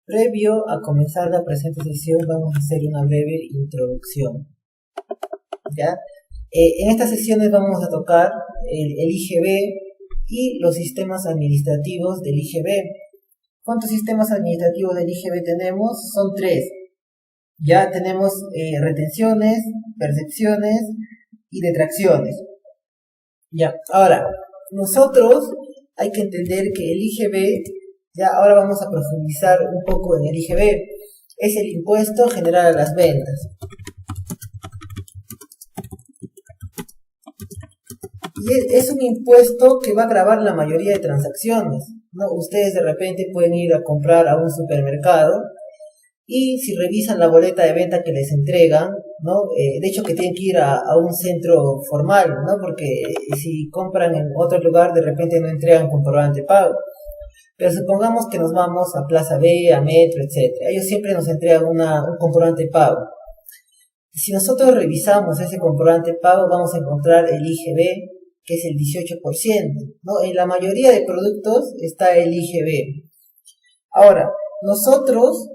Previo a comenzar la presente sesión vamos a hacer una breve introducción. ¿Ya? En estas sesiones vamos a tocar el IGB y los sistemas administrativos del IGB. ¿Cuántos sistemas administrativos del IGB tenemos? Son 3. Ya tenemos retenciones, percepciones y detracciones. Ya, ahora, nosotros hay que entender que el IGB, ya ahora vamos a profundizar un poco en el IGB, es el impuesto general a las ventas. Y es un impuesto que va a gravar la mayoría de transacciones, ¿no? Ustedes de repente pueden ir a comprar a un supermercado y si revisan la boleta de venta que les entregan, ¿no? De hecho que tienen que ir a un centro formal, ¿no? Porque si compran en otro lugar de repente no entregan comprobante de pago. Pero supongamos que nos vamos a Plaza B, a Metro, etc. Ellos siempre nos entregan un comprobante de pago. Si nosotros revisamos ese comprobante de pago vamos a encontrar el IGB, que es el 18%, ¿no? En la mayoría de productos está el IGB. Ahora, nosotros,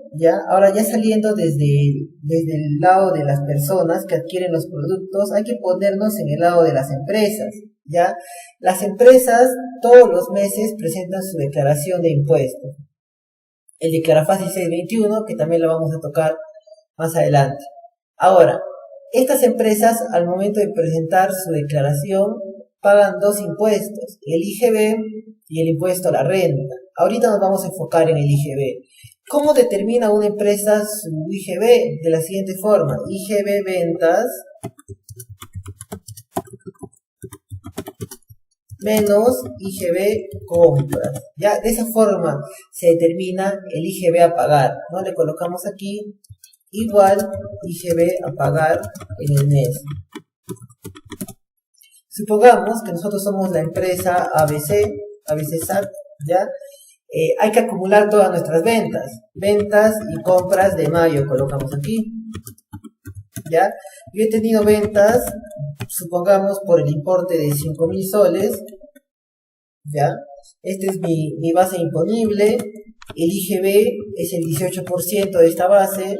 ahora saliendo desde el lado de las personas que adquieren los productos, hay que ponernos en el lado de las empresas, ¿ya? Las empresas todos los meses presentan su declaración de impuestos. El Declarafácil 621, que también lo vamos a tocar más adelante. Ahora, estas empresas al momento de presentar su declaración pagan 2 impuestos, el IGB y el impuesto a la renta. Ahorita nos vamos a enfocar en el IGB. ¿Cómo determina una empresa su IGB? De la siguiente forma: IGB ventas menos IGB compras. Ya, de esa forma se determina el IGB a pagar, ¿no? Le colocamos aquí igual IGB a pagar en el mes. Supongamos que nosotros somos la empresa ABC SAT, ¿ya? Hay que acumular todas nuestras ventas y compras de mayo, colocamos aquí, ¿ya? Yo he tenido ventas, supongamos por el importe de 5.000 soles, ¿ya? Este es mi base imponible, el IGB es el 18% de esta base,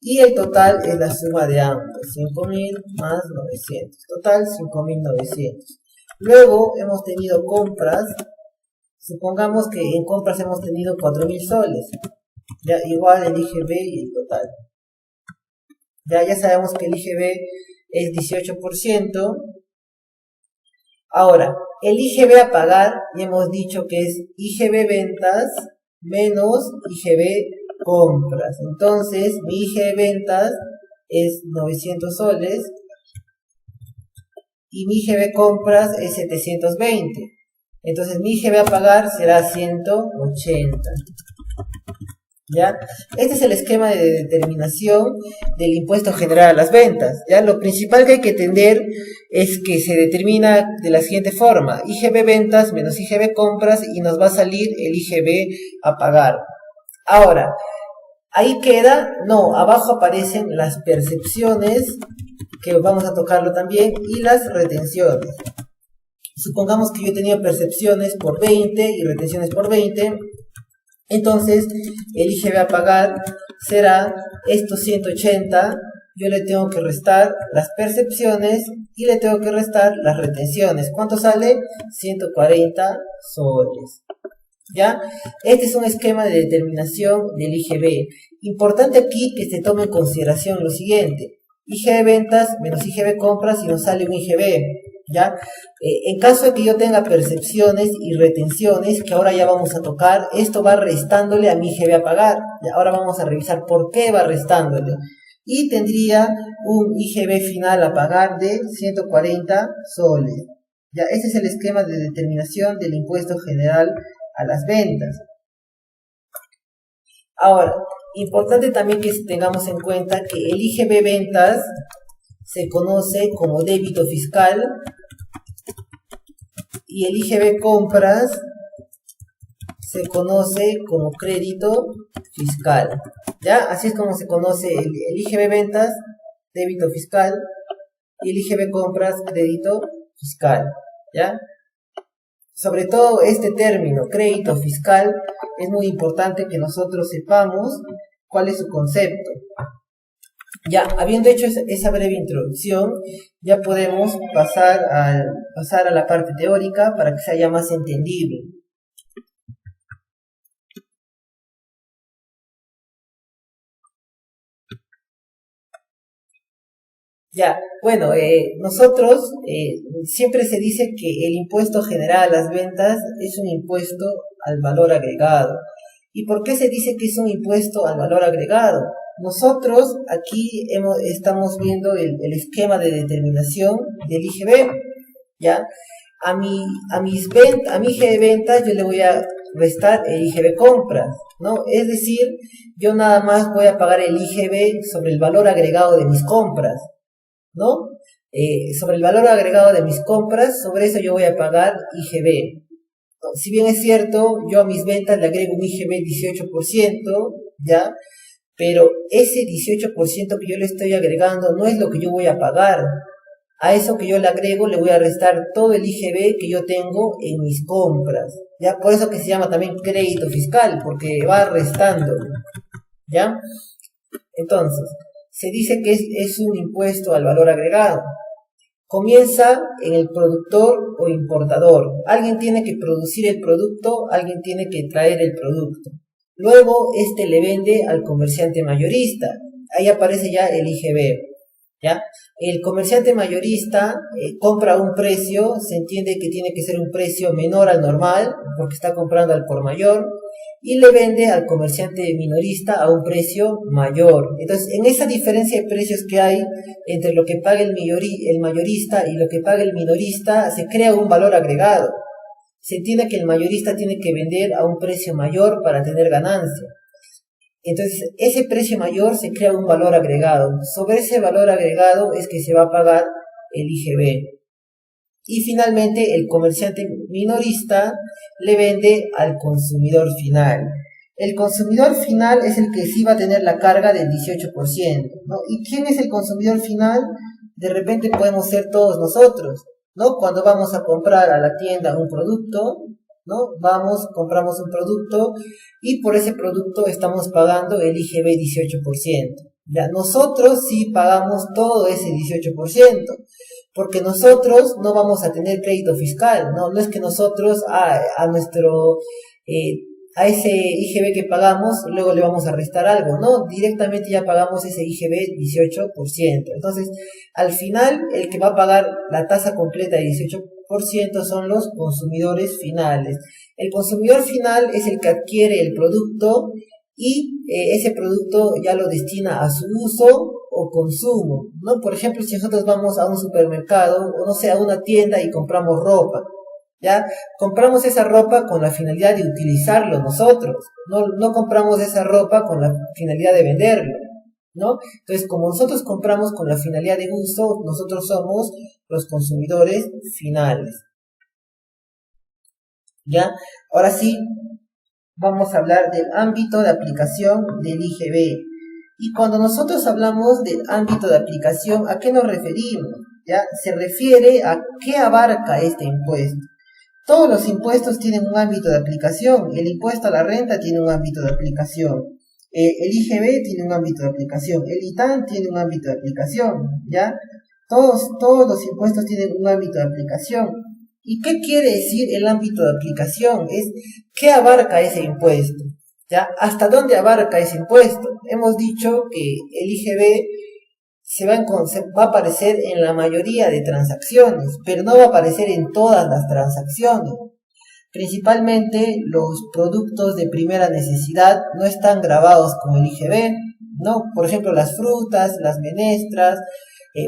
y el total es la suma de ambos, 5.000 más 900, total 5.900. Luego hemos tenido compras, supongamos que en compras hemos tenido 4.000 soles, ya igual el IGB y el total. Ya sabemos que el IGB es 18%. Ahora, el IGB a pagar, ya hemos dicho que es IGB ventas menos IGB compras. Entonces, mi IGB ventas es 900 soles y mi IGB compras es 720. Entonces, mi IGB a pagar será 180. ¿Ya? Este es el esquema de determinación del impuesto general a las ventas. ¿Ya? Lo principal que hay que entender es que se determina de la siguiente forma: IGB ventas menos IGB compras, y nos va a salir el IGB a pagar. Ahora, ¿ahí queda? No, abajo aparecen las percepciones, que vamos a tocarlo también, y las retenciones. Supongamos que yo he tenido percepciones por 20 y retenciones por 20. Entonces, el IGB a pagar será estos 180, yo le tengo que restar las percepciones y le tengo que restar las retenciones. ¿Cuánto sale? 140 soles. ¿Ya? Este es un esquema de determinación del IGB. Importante aquí que se tome en consideración lo siguiente: IGB ventas menos IGB compras y nos sale un IGB. ¿Ya? En caso de que yo tenga percepciones y retenciones, que ahora ya vamos a tocar, esto va restándole a mi IGB a pagar. ¿Ya? Ahora vamos a revisar por qué va restándole. Y tendría un IGB final a pagar de 140 soles. ¿Ya? Ese es el esquema de determinación del impuesto general a las ventas. Ahora, importante también que tengamos en cuenta que el IGB ventas se conoce como débito fiscal y el IGB compras se conoce como crédito fiscal. ¿Ya? Así es como se conoce el IGB ventas, débito fiscal, y el IGB compras, crédito fiscal. ¿Ya? sobre todo este término, crédito fiscal, es muy importante que nosotros sepamos cuál es su concepto. Ya, habiendo hecho esa breve introducción, ya podemos pasar a la parte teórica para que sea ya más entendible. Ya, bueno, nosotros siempre se dice que el impuesto general a las ventas es un impuesto al valor agregado. ¿Y por qué se dice que es un impuesto al valor agregado? Nosotros aquí estamos viendo el esquema de determinación del IGB, ¿ya? A mi IG de ventas yo le voy a restar el IGB compras, ¿no? Es decir, yo nada más voy a pagar el IGB sobre el valor agregado de mis compras, ¿no? Sobre el valor agregado de mis compras, sobre eso yo voy a pagar IGB. Si bien es cierto, yo a mis ventas le agrego un IGB 18%, ¿ya? Pero ese 18% que yo le estoy agregando no es lo que yo voy a pagar. A eso que yo le agrego le voy a restar todo el IGB que yo tengo en mis compras, ¿ya? Por eso que se llama también crédito fiscal, porque va restando, ¿ya? Entonces, se dice que es un impuesto al valor agregado. Comienza en el productor o importador. Alguien tiene que producir el producto, alguien tiene que traer el producto. Luego, este le vende al comerciante mayorista. Ahí aparece ya el IGB, ¿ya? El comerciante mayorista compra a un precio, se entiende que tiene que ser un precio menor al normal, porque está comprando al por mayor, y le vende al comerciante minorista a un precio mayor. Entonces, en esa diferencia de precios que hay entre lo que paga el mayorista y lo que paga el minorista, se crea un valor agregado. Se entiende que el mayorista tiene que vender a un precio mayor para tener ganancia. Entonces, ese precio mayor se crea un valor agregado. Sobre ese valor agregado es que se va a pagar el IGB. Y finalmente, el comerciante minorista le vende al consumidor final. El consumidor final es el que sí va a tener la carga del 18%, ¿no? ¿Y quién es el consumidor final? De repente podemos ser todos nosotros, ¿no? Cuando vamos a comprar a la tienda un producto, ¿no? Compramos un producto y por ese producto estamos pagando el IGB 18%. Ya, nosotros sí pagamos todo ese 18%, porque nosotros no vamos a tener crédito fiscal, ¿no? No es que nosotros a ese IGB que pagamos, luego le vamos a restar algo, ¿no? Directamente ya pagamos ese IGB 18%. Entonces, al final, el que va a pagar la tasa completa de 18% son los consumidores finales. El consumidor final es el que adquiere el producto y ese producto ya lo destina a su uso o consumo, ¿no? Por ejemplo, si nosotros vamos a un supermercado, o no sé, a una tienda y compramos ropa, ¿ya? Compramos esa ropa con la finalidad de utilizarlo nosotros, no compramos esa ropa con la finalidad de venderlo, ¿no? Entonces, como nosotros compramos con la finalidad de uso, nosotros somos los consumidores finales, ¿ya? Ahora sí, vamos a hablar del ámbito de aplicación del IGB. Y cuando nosotros hablamos del ámbito de aplicación, ¿a qué nos referimos? ¿Ya? Se refiere a qué abarca este impuesto. Todos los impuestos tienen un ámbito de aplicación. El impuesto a la renta tiene un ámbito de aplicación. El IGB tiene un ámbito de aplicación. El ITAN tiene un ámbito de aplicación. ¿Ya? Todos los impuestos tienen un ámbito de aplicación. ¿Y qué quiere decir el ámbito de aplicación? Es qué abarca ese impuesto, ¿ya? ¿Hasta dónde abarca ese impuesto? Hemos dicho que el IGB va a aparecer en la mayoría de transacciones, pero no va a aparecer en todas las transacciones. Principalmente los productos de primera necesidad no están grabados con el IGB, ¿no? Por ejemplo, las frutas, las menestras,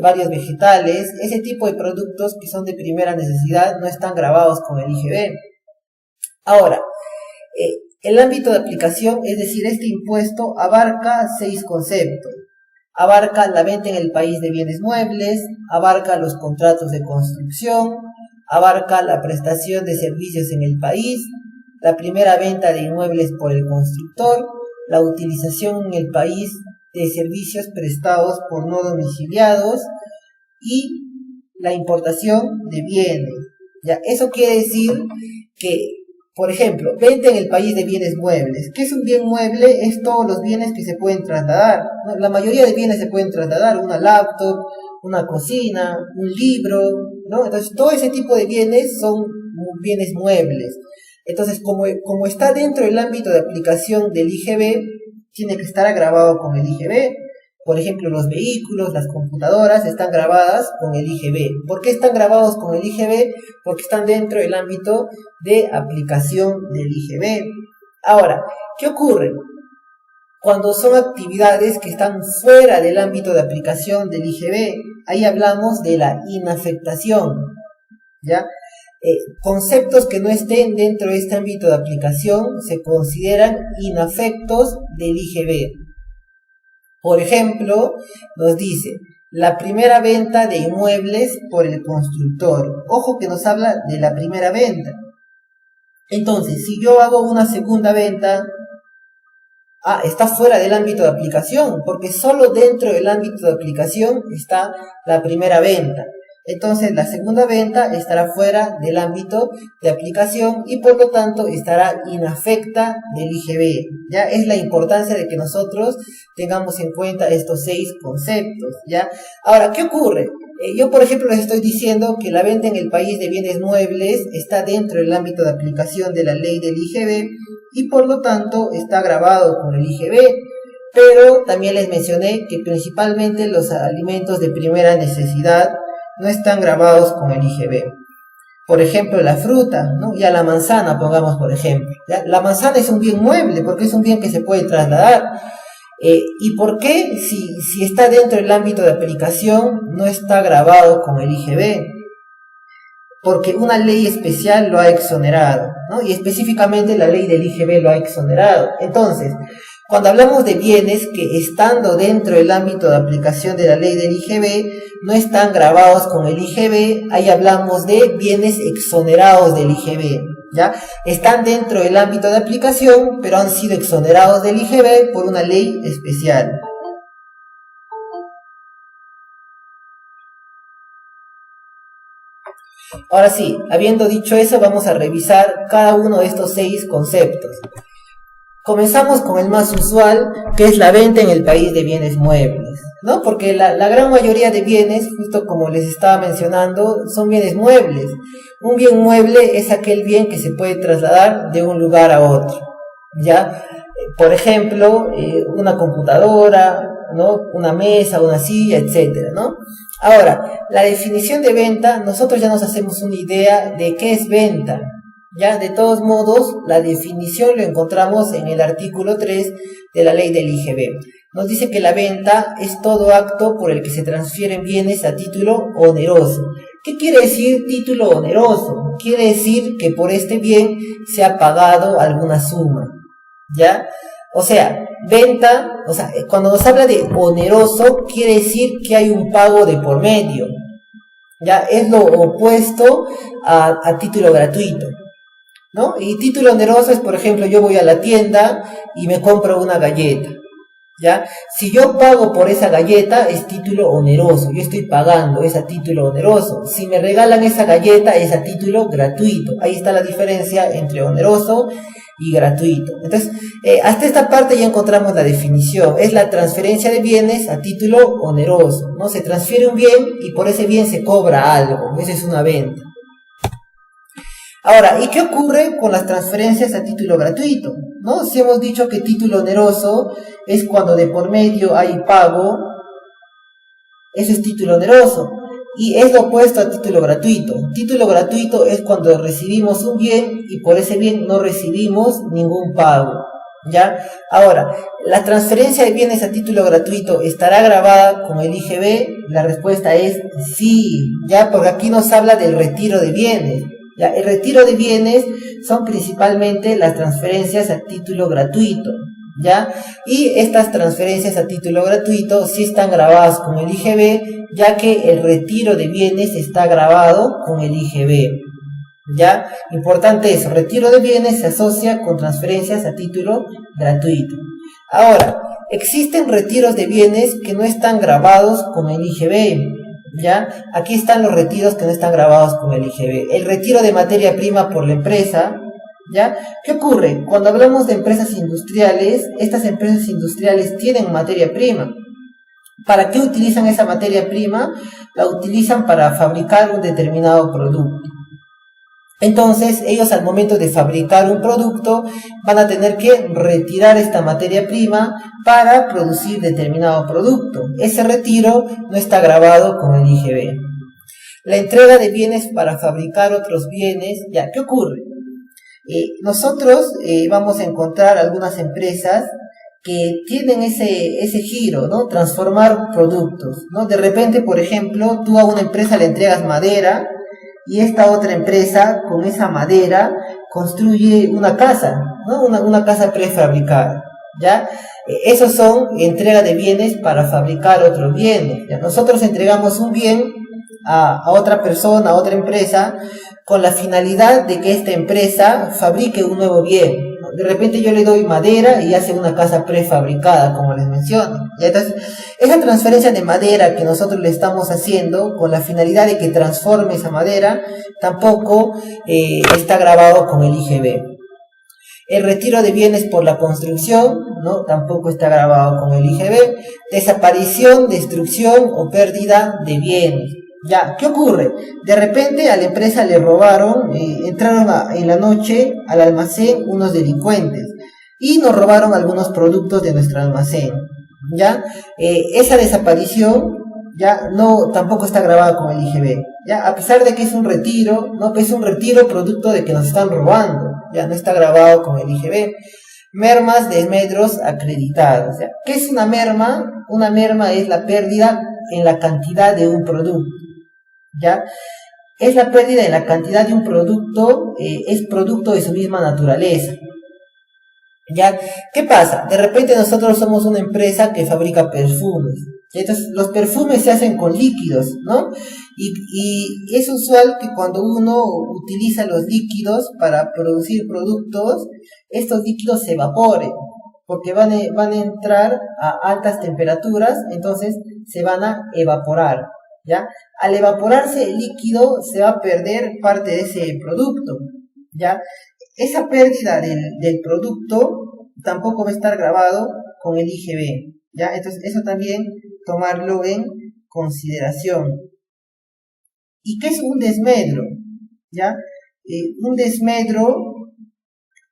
varios vegetales, ese tipo de productos que son de primera necesidad no están grabados con el IGB. Ahora, el ámbito de aplicación, es decir, este impuesto abarca 6 conceptos. Abarca la venta en el país de bienes muebles, abarca los contratos de construcción, abarca la prestación de servicios en el país, la primera venta de inmuebles por el constructor, la utilización en el país de servicios prestados por no domiciliados y la importación de bienes. ¿Ya? Eso quiere decir que, por ejemplo, venta en el país de bienes muebles. ¿Qué es un bien mueble? Es todos los bienes que se pueden trasladar, ¿no? La mayoría de bienes se pueden trasladar, una laptop, una cocina, un libro, ¿no? Entonces, todo ese tipo de bienes son bienes muebles. Entonces, como está dentro del ámbito de aplicación del IGB, tiene que estar grabado con el IGB. Por ejemplo, los vehículos, las computadoras están grabadas con el IGB. ¿Por qué están grabados con el IGB? Porque están dentro del ámbito de aplicación del IGB. Ahora, ¿qué ocurre? Cuando son actividades que están fuera del ámbito de aplicación del IGB, ahí hablamos de la inafectación, ¿ya? Conceptos que no estén dentro de este ámbito de aplicación se consideran inafectos del IGB. Por ejemplo, nos dice, la primera venta de inmuebles por el constructor. Ojo que nos habla de la primera venta. Entonces, si yo hago una segunda venta, está fuera del ámbito de aplicación, porque solo dentro del ámbito de aplicación está la primera venta. Entonces la segunda venta estará fuera del ámbito de aplicación y por lo tanto estará inafecta del IGB. Ya es la importancia de que nosotros tengamos en cuenta estos 6 conceptos. ¿Ya? Ahora, ¿qué ocurre? Yo, por ejemplo, les estoy diciendo que la venta en el país de bienes muebles está dentro del ámbito de aplicación de la ley del IGB y por lo tanto está grabado con el IGB. Pero también les mencioné que principalmente los alimentos de primera necesidad no están grabados con el IGB. Por ejemplo, la fruta, ¿no? Ya la manzana, pongamos por ejemplo. ¿Ya? La manzana es un bien mueble porque es un bien que se puede trasladar. ¿Y por qué? Si está dentro del ámbito de aplicación, no está grabado con el IGB. Porque una ley especial lo ha exonerado, ¿no? Y específicamente la ley del IGB lo ha exonerado. Entonces, cuando hablamos de bienes que estando dentro del ámbito de aplicación de la ley del IGB, no están grabados con el IGB, ahí hablamos de bienes exonerados del IGB, ¿ya? Están dentro del ámbito de aplicación, pero han sido exonerados del IGB por una ley especial. Ahora sí, habiendo dicho eso, vamos a revisar cada uno de estos 6 conceptos. Comenzamos con el más usual, que es la venta en el país de bienes muebles, ¿no? Porque la gran mayoría de bienes, justo como les estaba mencionando, son bienes muebles. Un bien mueble es aquel bien que se puede trasladar de un lugar a otro, ¿ya? Por ejemplo, una computadora, ¿no? Una mesa, una silla, etcétera, ¿no? Ahora, la definición de venta, nosotros ya nos hacemos una idea de qué es venta. Ya, de todos modos, la definición lo encontramos en el artículo 3 de la ley del IGB. Nos dice que la venta es todo acto por el que se transfieren bienes a título oneroso. ¿Qué quiere decir título oneroso? Quiere decir que por este bien se ha pagado alguna suma, ¿ya? O sea, venta, cuando nos habla de oneroso, quiere decir que hay un pago de por medio. Ya, es lo opuesto a título gratuito, ¿no? Y título oneroso es, por ejemplo, yo voy a la tienda y me compro una galleta, ¿ya? Si yo pago por esa galleta, es título oneroso, yo estoy pagando, es a título oneroso. Si me regalan esa galleta, es a título gratuito. Ahí está la diferencia entre oneroso y gratuito. Entonces, hasta esta parte ya encontramos la definición. Es la transferencia de bienes a título oneroso, ¿no? Se transfiere un bien y por ese bien se cobra algo. Esa es una venta. Ahora, ¿y qué ocurre con las transferencias a título gratuito? ¿No? Si hemos dicho que título oneroso es cuando de por medio hay pago, eso es título oneroso. Y es lo opuesto a título gratuito. Título gratuito es cuando recibimos un bien y por ese bien no recibimos ningún pago, ¿ya? Ahora, ¿la transferencia de bienes a título gratuito estará grabada con el IGB? La respuesta es sí, ¿ya? Porque aquí nos habla del retiro de bienes. ¿Ya? El retiro de bienes son principalmente las transferencias a título gratuito, ¿ya? Y estas transferencias a título gratuito sí están grabadas con el IGB, ya que el retiro de bienes está grabado con el IGB, ¿ya? Importante eso, retiro de bienes se asocia con transferencias a título gratuito. Ahora, existen retiros de bienes que no están grabados con el IGB. ¿ya? Aquí están los retiros que no están grabados con el IGB. El retiro de materia prima por la empresa, ¿ya? ¿Qué ocurre? Cuando hablamos de empresas industriales, estas empresas industriales tienen materia prima. ¿Para qué utilizan esa materia prima? La utilizan para fabricar un determinado producto. Entonces, ellos al momento de fabricar un producto van a tener que retirar esta materia prima para producir determinado producto. Ese retiro no está grabado con el IGB. La entrega de bienes para fabricar otros bienes, ¿ya? ¿Qué ocurre? Nosotros vamos a encontrar algunas empresas que tienen ese giro, ¿no? Transformar productos, ¿no? De repente, por ejemplo, tú a una empresa le entregas madera y esta otra empresa con esa madera construye una casa, ¿no? Una casa prefabricada, ¿ya? Esos son entrega de bienes para fabricar otros bienes, ¿ya? Nosotros entregamos un bien a otra persona, a otra empresa, con la finalidad de que esta empresa fabrique un nuevo bien. De repente yo le doy madera y hace una casa prefabricada, como les menciono. ¿Ya? Entonces, esa transferencia de madera que nosotros le estamos haciendo con la finalidad de que transforme esa madera, tampoco está grabado con el IGB. El retiro de bienes por la construcción, ¿no? Tampoco está grabado con el IGB. Desaparición, destrucción o pérdida de bienes. Ya, ¿qué ocurre? De repente a la empresa le robaron, entraron en la noche al almacén unos delincuentes y nos robaron algunos productos de nuestro almacén, ¿ya? Esa desaparición ya no, tampoco está grabada con el IGB, ¿ya? A pesar de que es un retiro, ¿no? Es un retiro producto de que nos están robando, ya no está grabado con el IGB. Mermas, desmedros acreditados. ¿Ya? ¿Qué es una merma? Una merma es la pérdida en la cantidad de un producto, ¿ya? Es la pérdida en la cantidad de un producto, es producto de su misma naturaleza, ¿ya? ¿Qué pasa? De repente nosotros somos una empresa que fabrica perfumes, ¿ya? Entonces los perfumes se hacen con líquidos, ¿no? Y es usual que cuando uno utiliza los líquidos para producir productos, estos líquidos se evaporen, porque van a entrar a altas temperaturas, entonces se van a evaporar, ¿ya? Al evaporarse el líquido se va a perder parte de ese producto, ¿ya? Esa pérdida del producto tampoco va a estar grabado con el IGB, ¿ya? Entonces eso también tomarlo en consideración. ¿Y qué es un desmedro? ¿Ya? Un desmedro,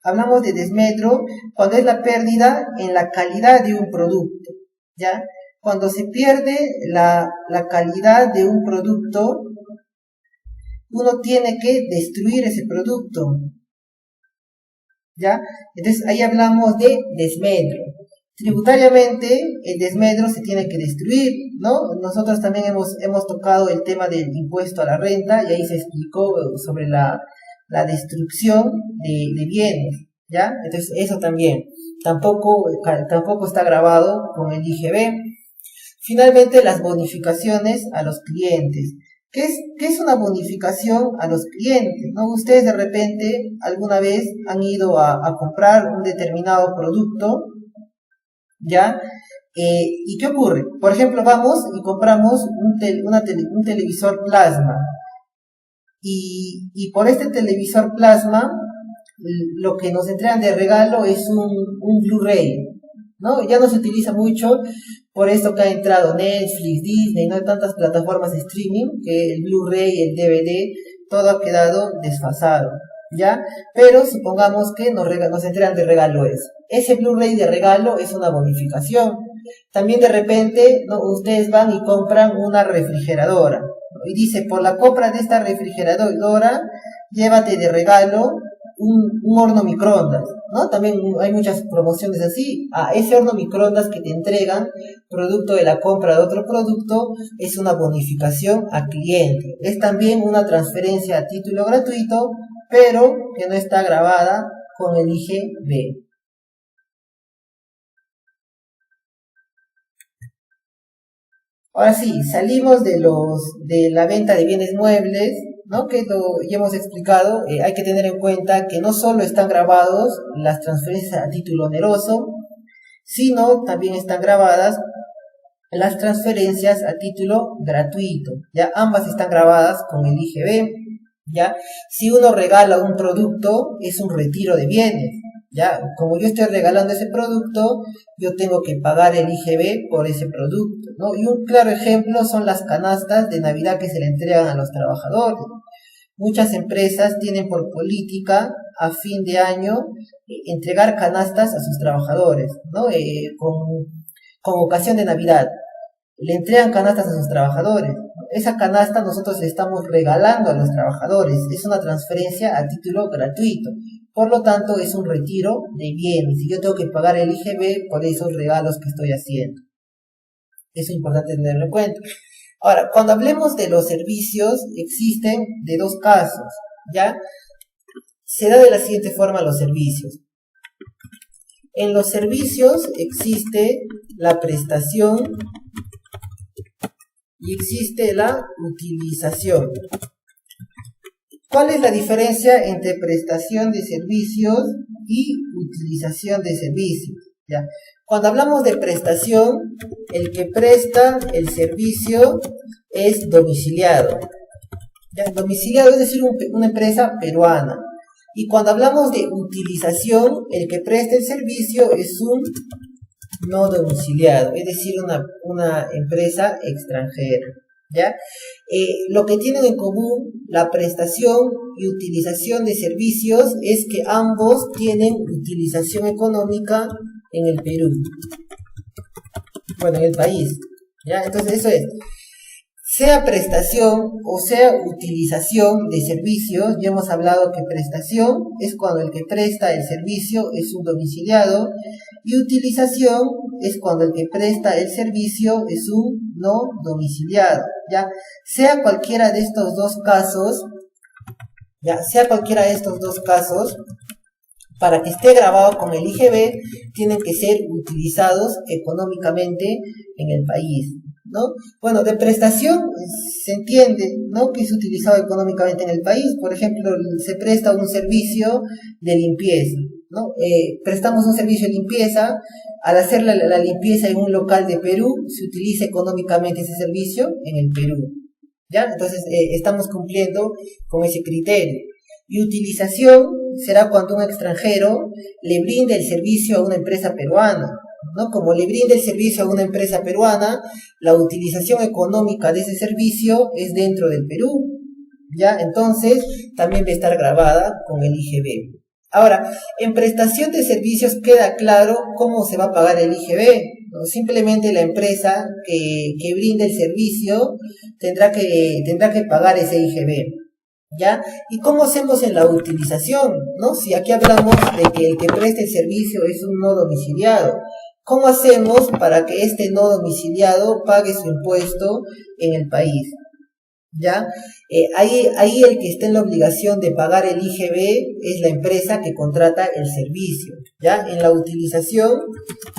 hablamos de desmedro cuando es la pérdida en la calidad de un producto, ¿ya? Cuando se pierde la calidad de un producto, uno tiene que destruir ese producto, ¿ya? Entonces ahí hablamos de desmedro. Tributariamente el desmedro se tiene que destruir, ¿no? Nosotros también hemos tocado el tema del impuesto a la renta y ahí se explicó sobre la destrucción de bienes, ¿ya? Entonces eso también tampoco está grabado con el IGB. Finalmente, las bonificaciones a los clientes. ¿Qué es una bonificación a los clientes? ¿No? Ustedes de repente alguna vez han ido a comprar un determinado producto, ¿ya? ¿Y qué ocurre? Por ejemplo, vamos y compramos un televisor plasma. Y por este televisor plasma, lo que nos entregan de regalo es un Blu-ray, ¿no? Ya no se utiliza mucho por esto que ha entrado Netflix, Disney, no hay tantas plataformas de streaming que el Blu-ray, el DVD, todo ha quedado desfasado, ¿ya? Pero supongamos que nos entregan de regalo eso. Ese Blu-ray de regalo es una bonificación. También de repente, ¿no? Ustedes van y compran una refrigeradora, ¿no? Y dice, por la compra de esta refrigeradora, llévate de regalo un horno microondas, ¿no? También hay muchas promociones así. Ese horno microondas que te entregan, producto de la compra de otro producto, es una bonificación a cliente. Es también una transferencia a título gratuito, pero que no está grabada con el IGB. Ahora sí, salimos de la venta de bienes muebles, ¿no? Que ya hemos explicado. Hay que tener en cuenta que no solo están grabados las transferencias a título oneroso, sino también están grabadas las transferencias a título gratuito, ya ambas están grabadas con el IGB, ya si uno regala un producto es un retiro de bienes, ya como yo estoy regalando ese producto, yo tengo que pagar el IGB por ese producto, ¿no? Y un claro ejemplo son las canastas de Navidad que se le entregan a los trabajadores. Muchas empresas tienen por política a fin de año entregar canastas a sus trabajadores, ¿no? Con ocasión de Navidad. Le entregan canastas a sus trabajadores. Esa canasta nosotros le estamos regalando a los trabajadores. Es una transferencia a título gratuito. Por lo tanto, es un retiro de bienes. Y yo tengo que pagar el IGB por esos regalos que estoy haciendo. Eso es importante tenerlo en cuenta. Ahora, cuando hablemos de los servicios, existen de dos casos, ¿ya? Se da de la siguiente forma los servicios. En los servicios existe la prestación y existe la utilización. ¿Cuál es la diferencia entre prestación de servicios y utilización de servicios? ¿Ya? Cuando hablamos de prestación, el que presta el servicio es domiciliado. ¿Ya? Domiciliado es decir, una empresa peruana. Y cuando hablamos de utilización, el que presta el servicio es un no domiciliado, es decir, una empresa extranjera. ¿Ya? Lo que tienen en común la prestación y utilización de servicios es que ambos tienen utilización económica en el Perú, bueno, en el país, ¿ya? Entonces eso es, sea prestación o sea utilización de servicios, ya hemos hablado que prestación es cuando el que presta el servicio es un domiciliado y utilización es cuando el que presta el servicio es un no domiciliado, ¿ya? Sea cualquiera de estos dos casos, para que esté grabado con el IGB, tienen que ser utilizados económicamente en el país, ¿no? Bueno, de prestación se entiende, ¿no?, que es utilizado económicamente en el país. Por ejemplo, se presta un servicio de limpieza, ¿no? Prestamos un servicio de limpieza. Al hacer la limpieza en un local de Perú, se utiliza económicamente ese servicio en el Perú, ¿ya? Entonces, estamos cumpliendo con ese criterio. Y utilización será cuando un extranjero le brinde el servicio a una empresa peruana, ¿no? Como le brinde el servicio a una empresa peruana, la utilización económica de ese servicio es dentro del Perú, ¿ya? Entonces, también va a estar grabada con el IGB. Ahora, en prestación de servicios queda claro cómo se va a pagar el IGB, ¿no? Simplemente la empresa que brinde el servicio tendrá que pagar ese IGB, ¿ya? ¿Y cómo hacemos en la utilización, ¿no? Si aquí hablamos de que el que presta el servicio es un no domiciliado, ¿cómo hacemos para que este no domiciliado pague su impuesto en el país? ¿Ya? Ahí el que está en la obligación de pagar el IGB es la empresa que contrata el servicio, ¿ya? En la utilización,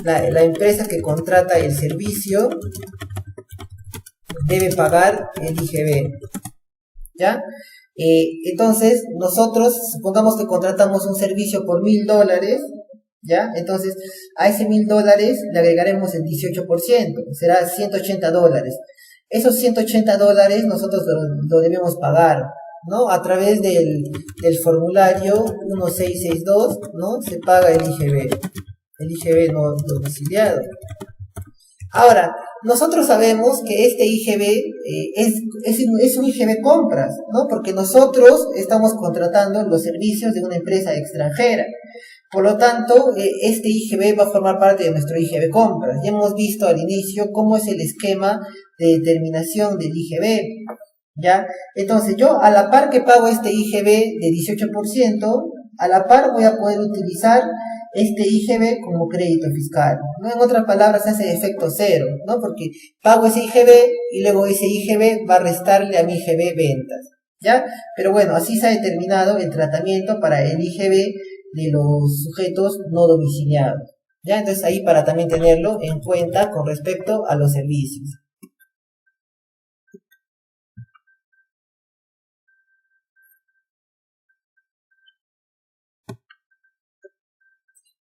la empresa que contrata el servicio debe pagar el IGB, ¿ya? Entonces, nosotros, supongamos que contratamos un servicio por $1.000, ¿ya? Entonces, a ese $1.000 le agregaremos el 18%, será $180. Esos $180 nosotros lo debemos pagar, ¿no? A través del formulario 1662, ¿no? Se paga el IGB no domiciliado. Ahora, nosotros sabemos que este IGB es un IGB compras, ¿no? Porque nosotros estamos contratando los servicios de una empresa extranjera. Por lo tanto, este IGB va a formar parte de nuestro IGB compras. Ya hemos visto al inicio cómo es el esquema de determinación del IGB, ¿ya? Entonces, yo a la par que pago este IGB de 18%, a la par voy a poder utilizar este IGB como crédito fiscal, ¿no? En otras palabras, hace efecto cero, ¿no? Porque pago ese IGB y luego ese IGB va a restarle a mi IGB ventas, ¿ya? Pero bueno, así se ha determinado el tratamiento para el IGB de los sujetos no domiciliados, ¿ya? Entonces ahí para también tenerlo en cuenta con respecto a los servicios.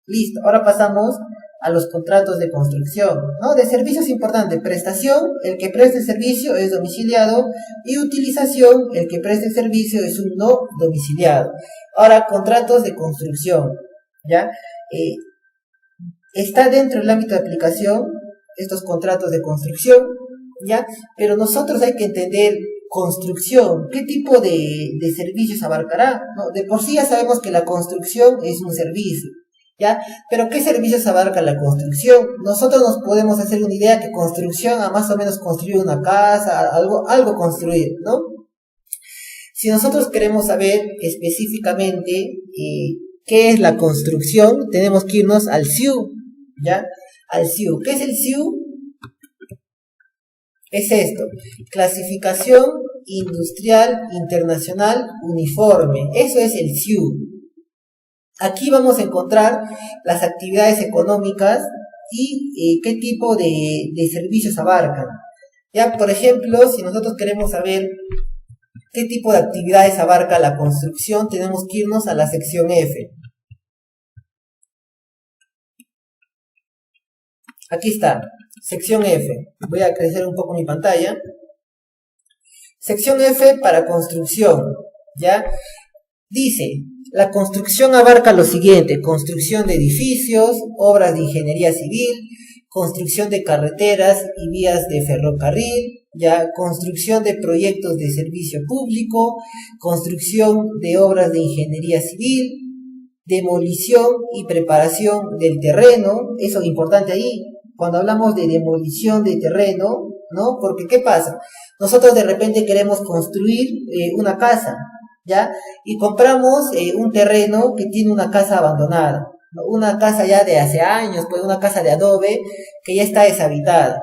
Listo, ahora pasamos a los contratos de construcción, ¿no? De servicios importante, prestación, el que preste el servicio es domiciliado, y utilización, el que preste el servicio es un no domiciliado. Ahora, contratos de construcción, ¿ya? Está dentro del ámbito de aplicación estos contratos de construcción, ¿ya? Pero nosotros hay que entender construcción, qué tipo de servicios abarcará, ¿no? De por sí ya sabemos que la construcción es un servicio, ¿ya? Pero ¿qué servicios abarca la construcción? Nosotros nos podemos hacer una idea que construcción a más o menos construir una casa, algo construir, ¿no? Si nosotros queremos saber específicamente qué es la construcción, tenemos que irnos al SIU, ¿ya? Al SIU. ¿Qué es el SIU? Es esto, clasificación industrial internacional uniforme, eso es el SIU. Aquí vamos a encontrar las actividades económicas y qué tipo de servicios abarcan. Ya, por ejemplo, si nosotros queremos saber qué tipo de actividades abarca la construcción, tenemos que irnos a la sección F. Aquí está, sección F. Voy a crecer un poco mi pantalla. Sección F para construcción, ¿ya? Dice, la construcción abarca lo siguiente: construcción de edificios, obras de ingeniería civil, construcción de carreteras y vías de ferrocarril, ya, construcción de proyectos de servicio público, construcción de obras de ingeniería civil, demolición y preparación del terreno. Eso es importante ahí, cuando hablamos de demolición de terreno, ¿no? Porque ¿qué pasa? Nosotros de repente queremos construir una casa, ¿ya? Y compramos un terreno que tiene una casa abandonada, ¿no? Una casa ya de hace años, pues una casa de adobe que ya está deshabitada.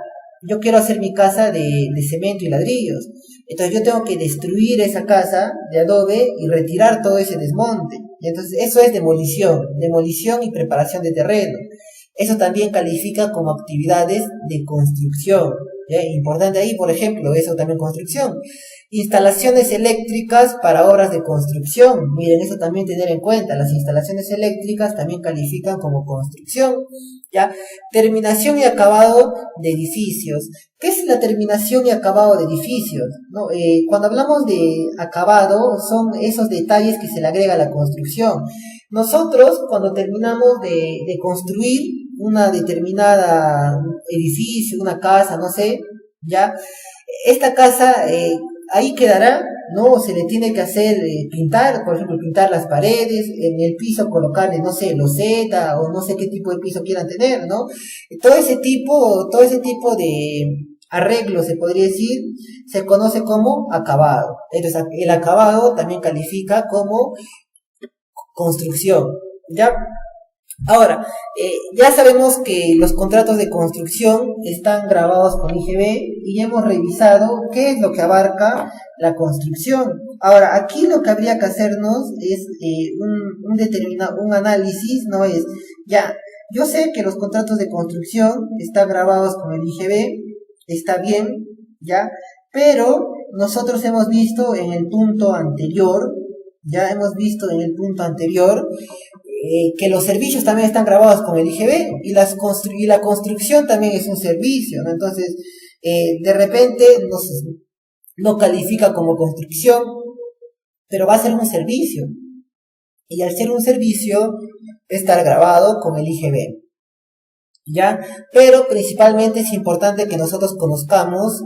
Yo quiero hacer mi casa de cemento y ladrillos. Entonces yo tengo que destruir esa casa de adobe y retirar todo ese desmonte. Y entonces eso es demolición y preparación de terreno. Eso también califica como actividades de construcción, ¿ya? Importante ahí, por ejemplo, eso también construcción. Instalaciones eléctricas para obras de construcción. Miren, eso también tener en cuenta. Las instalaciones eléctricas también califican como construcción, ¿ya? Terminación y acabado de edificios. ¿Qué es la terminación y acabado de edificios? ¿No? Cuando hablamos de acabado, son esos detalles que se le agrega a la construcción. Nosotros, cuando terminamos de construir una determinada edificio, una casa, no sé, ¿ya? Esta casa ahí quedará, ¿no? Se le tiene que hacer pintar, por ejemplo, pintar las paredes, en el piso colocarle, no sé, loseta o no sé qué tipo de piso quieran tener, ¿no? Todo ese tipo de arreglo, se podría decir, se conoce como acabado. Entonces, el acabado también califica como construcción, ¿ya? Ahora, ya sabemos que los contratos de construcción están grabados con IGB y ya hemos revisado qué es lo que abarca la construcción. Ahora, aquí lo que habría que hacernos es un análisis, ¿no? Es, ya, yo sé que los contratos de construcción están grabados con el IGB, está bien, ¿ya? Pero nosotros hemos visto en el punto anterior, que los servicios también están grabados con el IGB y la construcción también es un servicio, ¿no? Entonces, de repente no califica como construcción, pero va a ser un servicio. Y al ser un servicio, estar grabado con el IGB, ¿ya? Pero principalmente es importante que nosotros conozcamos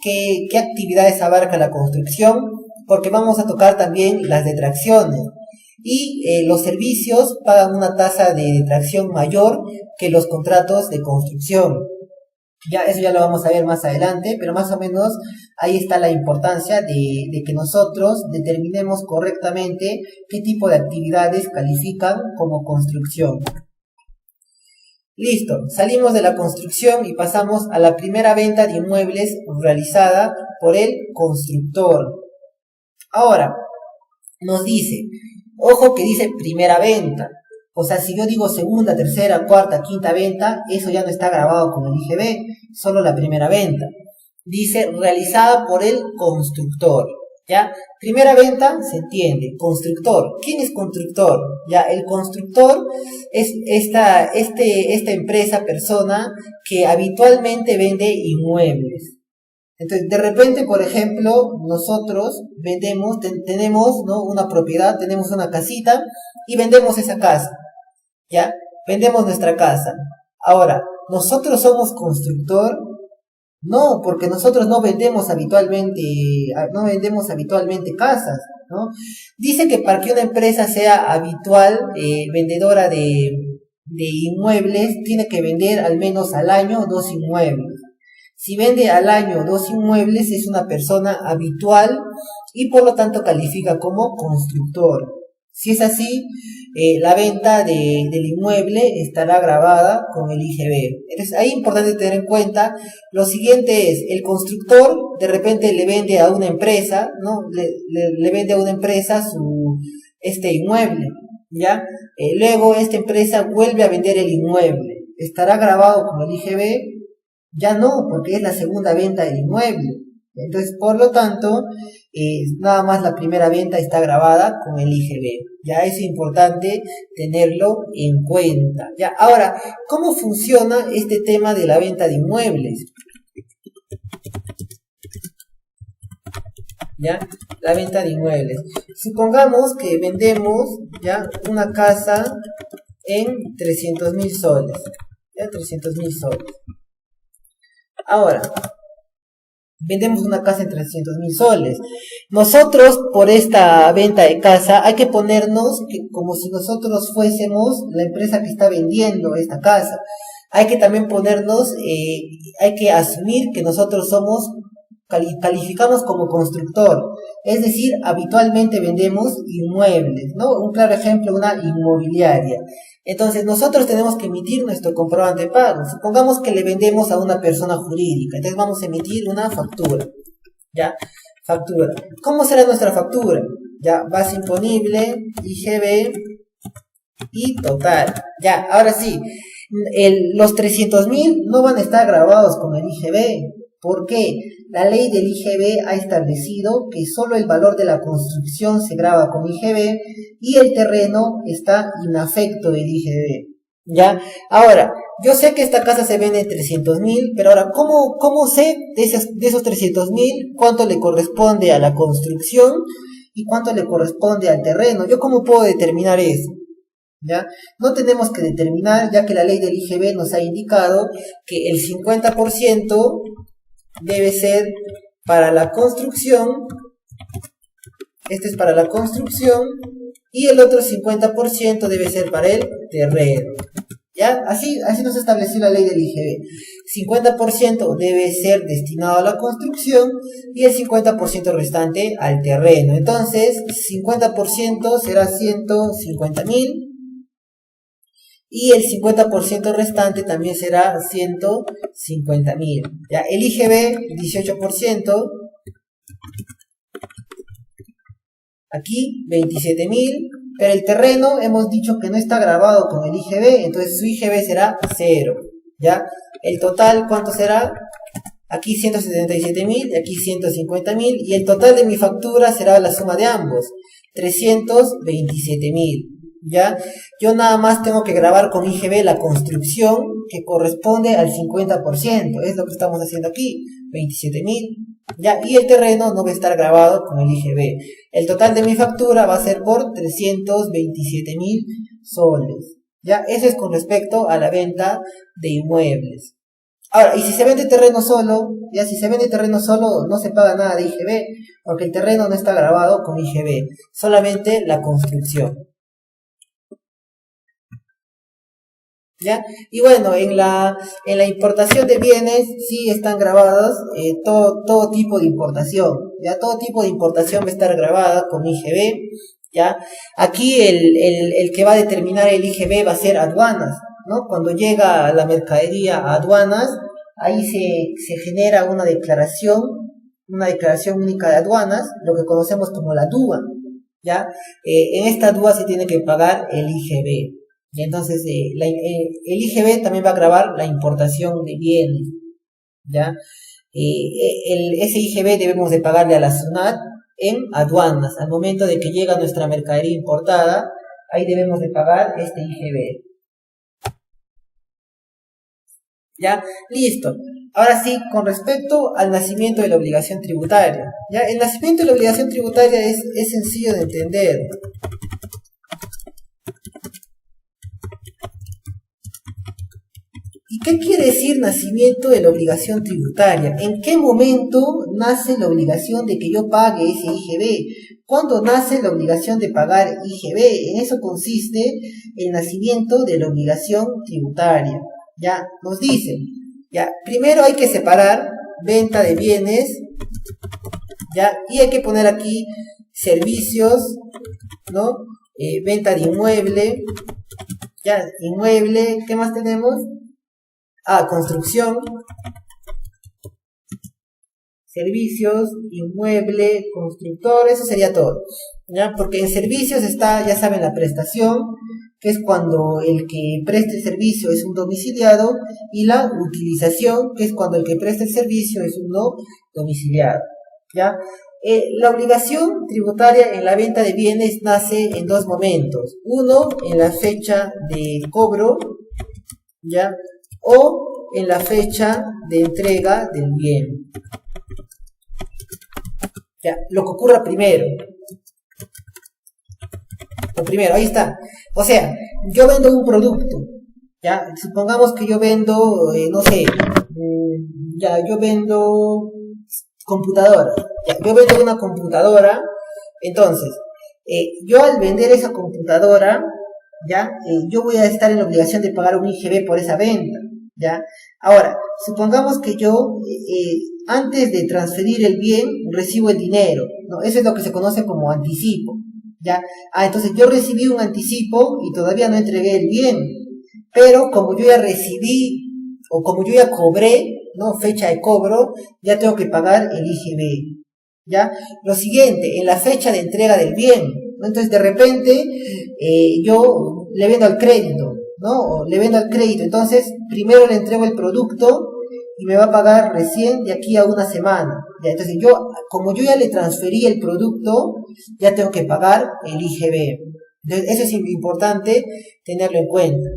qué actividades abarca la construcción, porque vamos a tocar también las detracciones. Y los servicios pagan una tasa de detracción mayor que los contratos de construcción. Ya, eso ya lo vamos a ver más adelante, pero más o menos ahí está la importancia de que nosotros determinemos correctamente qué tipo de actividades califican como construcción. Listo, salimos de la construcción y pasamos a la primera venta de inmuebles realizada por el constructor. Ahora, nos dice, ojo que dice primera venta. O sea, si yo digo segunda, tercera, cuarta, quinta venta, eso ya no está grabado con el IGB, solo la primera venta. Dice realizada por el constructor. ¿Ya? Primera venta, se entiende. Constructor. ¿Quién es constructor? Ya, el constructor es esta empresa, persona, que habitualmente vende inmuebles. Entonces, de repente, por ejemplo, nosotros vendemos, tenemos, ¿no?, una propiedad, tenemos una casita y vendemos esa casa, ¿ya? Vendemos nuestra casa. Ahora, ¿nosotros somos constructor? No, porque nosotros no vendemos habitualmente casas, ¿no? Dice que para que una empresa sea habitual, vendedora de inmuebles, tiene que vender al menos al año 2 inmuebles. Si vende al año 2 inmuebles, es una persona habitual y por lo tanto califica como constructor. Si es así, la venta del inmueble estará grabada con el IGB. Entonces, ahí es importante tener en cuenta lo siguiente: es el constructor de repente le vende a una empresa, ¿no? Le vende a una empresa este inmueble, ¿ya? Luego esta empresa vuelve a vender el inmueble. ¿Estará grabado con el IGB? Ya no, porque es la segunda venta del inmueble. Entonces, por lo tanto, nada más la primera venta está grabada con el IGB. Ya es importante tenerlo en cuenta. Ya, ahora, ¿cómo funciona este tema de la venta de inmuebles? Ya, la venta de inmuebles. Supongamos que vendemos ya una casa en 300.000 soles. Ya, 300.000 soles. Ahora, vendemos una casa en 300.000 soles. Nosotros, por esta venta de casa, hay que ponernos como si nosotros fuésemos la empresa que está vendiendo esta casa. Hay que también ponernos, hay que asumir que nosotros calificamos como constructor. Es decir, habitualmente vendemos inmuebles, ¿no? Un claro ejemplo, una inmobiliaria. Entonces, nosotros tenemos que emitir nuestro comprobante de pago. Supongamos que le vendemos a una persona jurídica. Entonces, vamos a emitir una factura. ¿Ya? Factura. ¿Cómo será nuestra factura? Ya, base imponible, IGB y total. Ya, ahora sí. Los 300.000 no van a estar grabados con el IGB. ¿Por qué? La ley del IGB ha establecido que solo el valor de la construcción se graba con IGB y el terreno está inafecto del IGB. ¿Ya? Ahora, yo sé que esta casa se vende en 300.000, pero ahora, ¿cómo sé de esos 300.000 cuánto le corresponde a la construcción y cuánto le corresponde al terreno? ¿Yo cómo puedo determinar eso? ¿Ya? No tenemos que determinar, ya que la ley del IGB nos ha indicado que el 50% debe ser para la construcción, este es para la construcción, y el otro 50% debe ser para el terreno. ¿Ya? Así nos estableció la ley del IGB. 50% debe ser destinado a la construcción y el 50% restante al terreno. Entonces, 50% será 150.000 y el 50% restante también será 150.000. ¿Ya? El IGB, 18%. Aquí, 27.000. Pero el terreno hemos dicho que no está grabado con el IGB. Entonces su IGB será 0. ¿Ya? El total, ¿cuánto será? Aquí 177.000 y aquí 150.000. Y el total de mi factura será la suma de ambos. 327.000. ¿Ya? Yo nada más tengo que grabar con IGB la construcción que corresponde al 50%. Es lo que estamos haciendo aquí. 27.000. ¿Ya? Y el terreno no va a estar grabado con el IGB. El total de mi factura va a ser por 327.000 soles. ¿Ya? Eso es con respecto a la venta de inmuebles. Ahora, y si se vende terreno solo, ya si se vende terreno solo no se paga nada de IGB, porque el terreno no está grabado con IGB, solamente la construcción. ¿Ya? Y bueno, en la importación de bienes sí están grabados todo tipo de importación. ¿Ya? Todo tipo de importación va a estar grabada con IGB. ¿Ya? Aquí el que va a determinar el IGB va a ser aduanas, ¿no? Cuando llega la mercadería a aduanas, ahí se genera una declaración única de aduanas, lo que conocemos como la DUA. ¿Ya? En esta DUA se tiene que pagar el IGB. Y entonces el IGB también va a grabar la importación de bienes. ¿Ya? Ese IGB debemos de pagarle a la SUNAT en aduanas. Al momento de que llega nuestra mercadería importada, ahí debemos de pagar este IGB. ¿Ya? Listo. Ahora sí, con respecto al nacimiento de la obligación tributaria. ¿Ya? El nacimiento de la obligación tributaria es sencillo de entender. ¿Y qué quiere decir nacimiento de la obligación tributaria? ¿En qué momento nace la obligación de que yo pague ese IGB? ¿Cuándo nace la obligación de pagar IGB? En eso consiste el nacimiento de la obligación tributaria. Ya nos dicen, ya, primero hay que separar venta de bienes, ya, y hay que poner aquí servicios, ¿no? Venta de inmueble, ya, inmueble, ¿qué más tenemos? Construcción, servicios, inmueble, constructor, eso sería todo, ¿ya? Porque en servicios está, ya saben, la prestación, que es cuando el que presta el servicio es un domiciliado, y la utilización, que es cuando el que presta el servicio es un no domiciliado, ¿ya? La obligación tributaria en la venta de bienes nace en dos momentos. Uno, en la fecha de cobro, ¿ya? O en la fecha de entrega del bien. Ya, lo que ocurra primero. Lo primero, ahí está. O sea, yo vendo un producto. Ya, supongamos que yo vendo, no sé, ya, yo vendo computadora. Ya, yo vendo una computadora. Entonces, yo al vender esa computadora, ya, yo voy a estar en la obligación de pagar un IGB por esa venta. ¿Ya? Ahora, supongamos que yo antes de transferir el bien recibo el dinero, ¿no? Eso es lo que se conoce como anticipo, ¿ya? Entonces yo recibí un anticipo y todavía no entregué el bien, pero como yo ya recibí o como yo ya cobré, ¿no? Fecha de cobro, ya tengo que pagar el IGB, ¿ya? Lo siguiente, en la fecha de entrega del bien, ¿no? Entonces de repente yo le vendo al crédito, ¿no? O le vendo al crédito, entonces primero le entrego el producto y me va a pagar recién de aquí a una semana. ¿Ya? Entonces como yo ya le transferí el producto, ya tengo que pagar el IGB. Entonces eso es importante tenerlo en cuenta.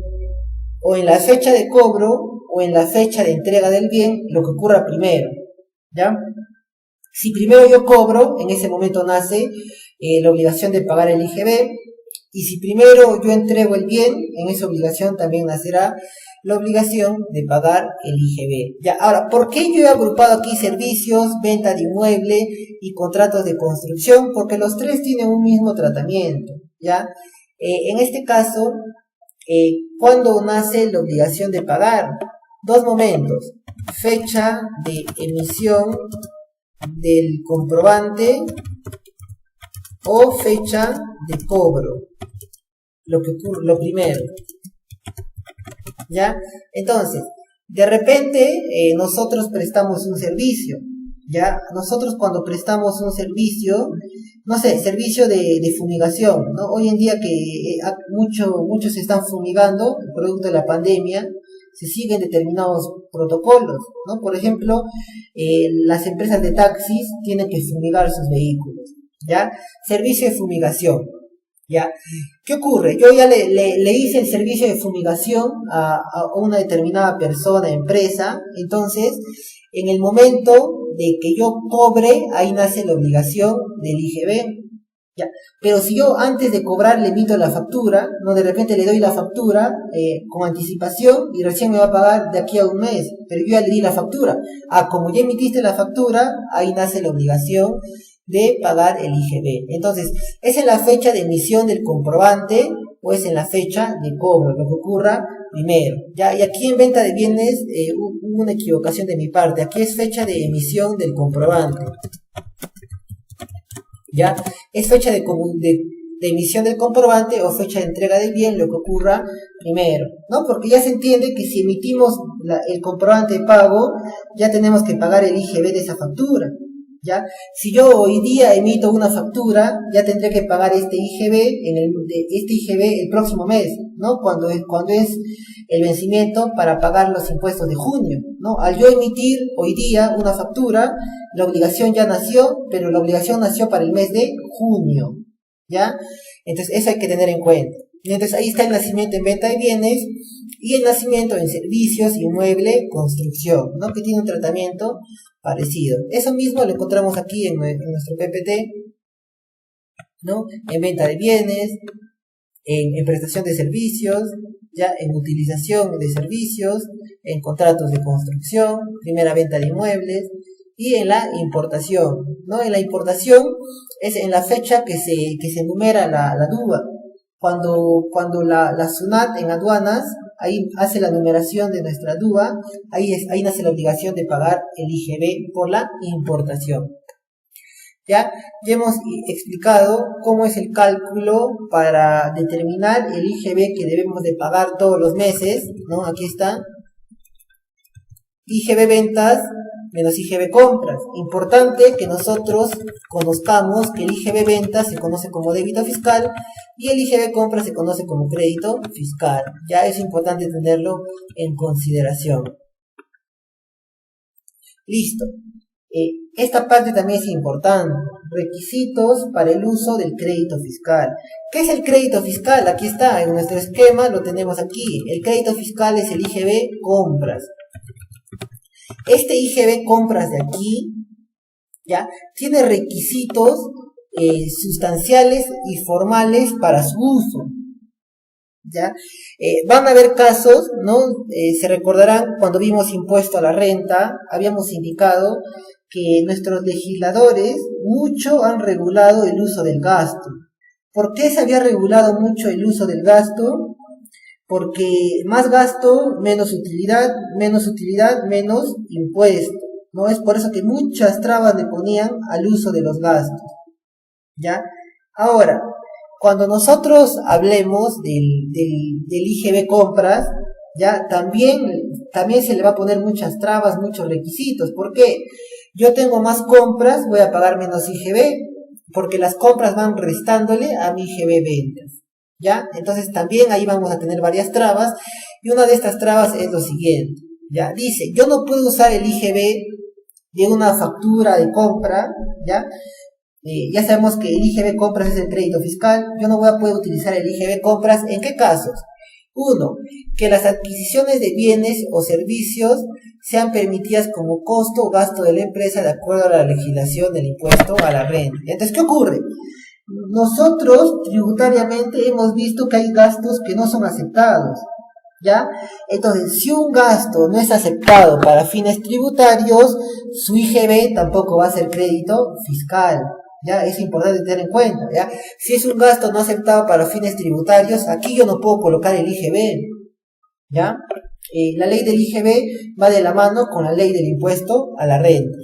O en la fecha de cobro o en la fecha de entrega del bien, lo que ocurra primero, ¿ya? Si primero yo cobro, en ese momento nace la obligación de pagar el IGB. Y si primero yo entrego el bien, en esa obligación también nacerá la obligación de pagar el IGB. Ya, ahora, ¿por qué yo he agrupado aquí servicios, venta de inmueble y contratos de construcción? Porque los tres tienen un mismo tratamiento, ¿ya? En este caso, ¿cuándo nace la obligación de pagar? Dos momentos: fecha de emisión del comprobante o fecha de cobro. Lo primero, ¿ya? Entonces, de repente nosotros prestamos un servicio, ¿ya? Nosotros cuando prestamos un servicio, no sé, servicio de fumigación, ¿no? Hoy en día que muchos se están fumigando, producto de la pandemia, se siguen determinados protocolos, ¿no? Por ejemplo, las empresas de taxis tienen que fumigar sus vehículos, ¿ya? Servicio de fumigación. ¿Ya? ¿Qué ocurre? Yo ya le hice el servicio de fumigación a una determinada persona, empresa, entonces, en el momento de que yo cobre, ahí nace la obligación del IGB, ¿ya? Pero si yo antes de cobrar le emito la factura, no, de repente le doy la factura con anticipación y recién me va a pagar de aquí a un mes, pero yo ya le di la factura. Como ya emitiste la factura, ahí nace la obligación de pagar el IGB. Entonces, ¿es en la fecha de emisión del comprobante o es en la fecha de cobro? Lo que ocurra primero, ¿ya? Y aquí en venta de bienes hubo una equivocación de mi parte. Aquí es fecha de emisión del comprobante, ¿ya? Es fecha de emisión del comprobante o fecha de entrega del bien, lo que ocurra primero, ¿no? Porque ya se entiende que si emitimos el comprobante de pago, ya tenemos que pagar el IGB de esa factura. ¿ya? Si yo hoy día emito una factura, ya tendré que pagar este IGB el próximo mes, ¿no? Cuando es el vencimiento para pagar los impuestos de junio, ¿no? Al yo emitir hoy día una factura, la obligación ya nació, pero la obligación nació para el mes de junio, ¿ya? Entonces eso hay que tener en cuenta. Entonces ahí está el nacimiento en venta de bienes y el nacimiento en servicios, inmueble, construcción, ¿no? Que tiene un tratamiento parecido. Eso mismo lo encontramos aquí en nuestro PPT, ¿no? En venta de bienes, en prestación de servicios, ya en utilización de servicios, en contratos de construcción, primera venta de inmuebles y en la importación, ¿no? En la importación es en la fecha que se enumera la DUA. Cuando la SUNAT en aduanas ahí hace la numeración de nuestra DUA, ahí nace la obligación de pagar el IGB por la importación. Ya hemos explicado cómo es el cálculo para determinar el IGB que debemos de pagar todos los meses, ¿no? Aquí está. IGB ventas menos IGB compras. Importante que nosotros conozcamos que el IGB ventas se conoce como débito fiscal y el IGB compras se conoce como crédito fiscal. Ya es importante tenerlo en consideración. Listo. Esta parte también es importante. Requisitos para el uso del crédito fiscal. ¿Qué es el crédito fiscal? Aquí está, en nuestro esquema lo tenemos aquí. El crédito fiscal es el IGB compras. Este IGB compras de aquí, ¿ya? Tiene requisitos sustanciales y formales para su uso, ¿ya? Van a haber casos, ¿no? Se recordarán cuando vimos impuesto a la renta, habíamos indicado que nuestros legisladores mucho han regulado el uso del gasto. ¿Por qué se había regulado mucho el uso del gasto? Porque más gasto, menos utilidad, menos impuesto, ¿no? Es por eso que muchas trabas le ponían al uso de los gastos, ¿ya? Ahora, cuando nosotros hablemos del IGB compras, ya también se le va a poner muchas trabas, muchos requisitos. ¿Por qué? Yo tengo más compras, voy a pagar menos IGB, porque las compras van restándole a mi IGB ventas, ¿ya? Entonces también ahí vamos a tener varias trabas, y una de estas trabas es lo siguiente, ¿ya? Dice, yo no puedo usar el IGB de una factura de compra, ¿ya? Ya sabemos que el IGB compras es el crédito fiscal, yo no voy a poder utilizar el IGB compras, ¿en qué casos? 1. Que las adquisiciones de bienes o servicios sean permitidas como costo o gasto de la empresa de acuerdo a la legislación del impuesto a la renta. Entonces, ¿qué ocurre? Nosotros tributariamente hemos visto que hay gastos que no son aceptados, ¿ya? Entonces, si un gasto no es aceptado para fines tributarios, su IGB tampoco va a ser crédito fiscal, ¿ya? Es importante tener en cuenta, ¿ya? Si es un gasto no aceptado para fines tributarios, aquí yo no puedo colocar el IGB, ¿ya? La ley del IGB va de la mano con la ley del impuesto a la renta.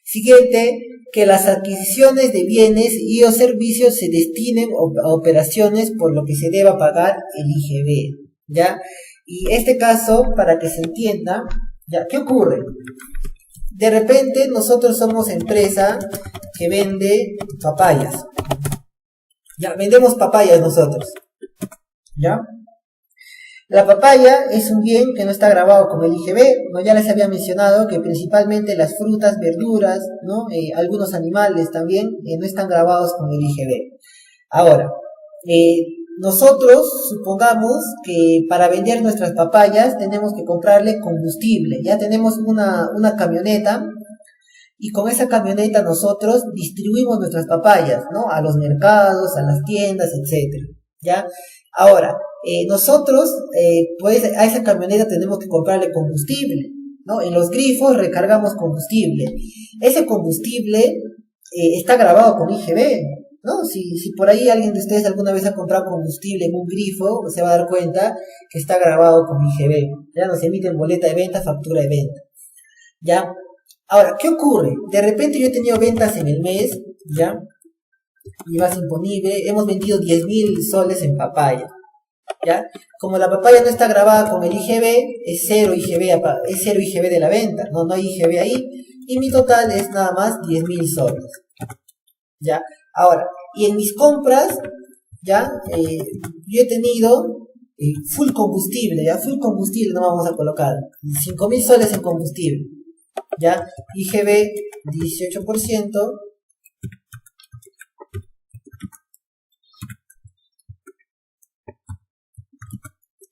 Siguiente, que las adquisiciones de bienes y o servicios se destinen a operaciones por lo que se deba pagar el IGB, ¿ya? Y este caso, para que se entienda, ¿ya? ¿Qué ocurre? De repente nosotros somos empresa que vende papayas, ¿ya? Vendemos papayas nosotros, ¿ya? La papaya es un bien que no está grabado con el IGB, ¿no? Ya les había mencionado que principalmente las frutas, verduras, ¿no? Algunos animales también no están grabados con el IGB. Ahora, nosotros supongamos que para vender nuestras papayas tenemos que comprarle combustible. Ya tenemos una camioneta y con esa camioneta nosotros distribuimos nuestras papayas, ¿no? A los mercados, a las tiendas, etcétera, ¿ya? Ahora, nosotros, pues a esa camioneta tenemos que comprarle combustible, ¿no? En los grifos recargamos combustible. Ese combustible está grabado con IGB, ¿no? Si por ahí alguien de ustedes alguna vez ha comprado combustible en un grifo, se va a dar cuenta que está grabado con IGB. Ya nos emiten boleta de venta, factura de venta, ¿ya? Ahora, ¿qué ocurre? De repente yo he tenido ventas en el mes, ¿ya? IVA imponible, hemos vendido 10.000 soles en papaya, ¿ya? Como la papaya no está grabada con el IGB, es cero IGB de la venta, no hay IGB ahí, y mi total es nada más 10.000 soles. ¿Ya? Ahora, y en mis compras, ¿ya? Yo he tenido full combustible, ¿ya? Full combustible no vamos a colocar, 5.000 soles en combustible, ¿ya? IGB 18%,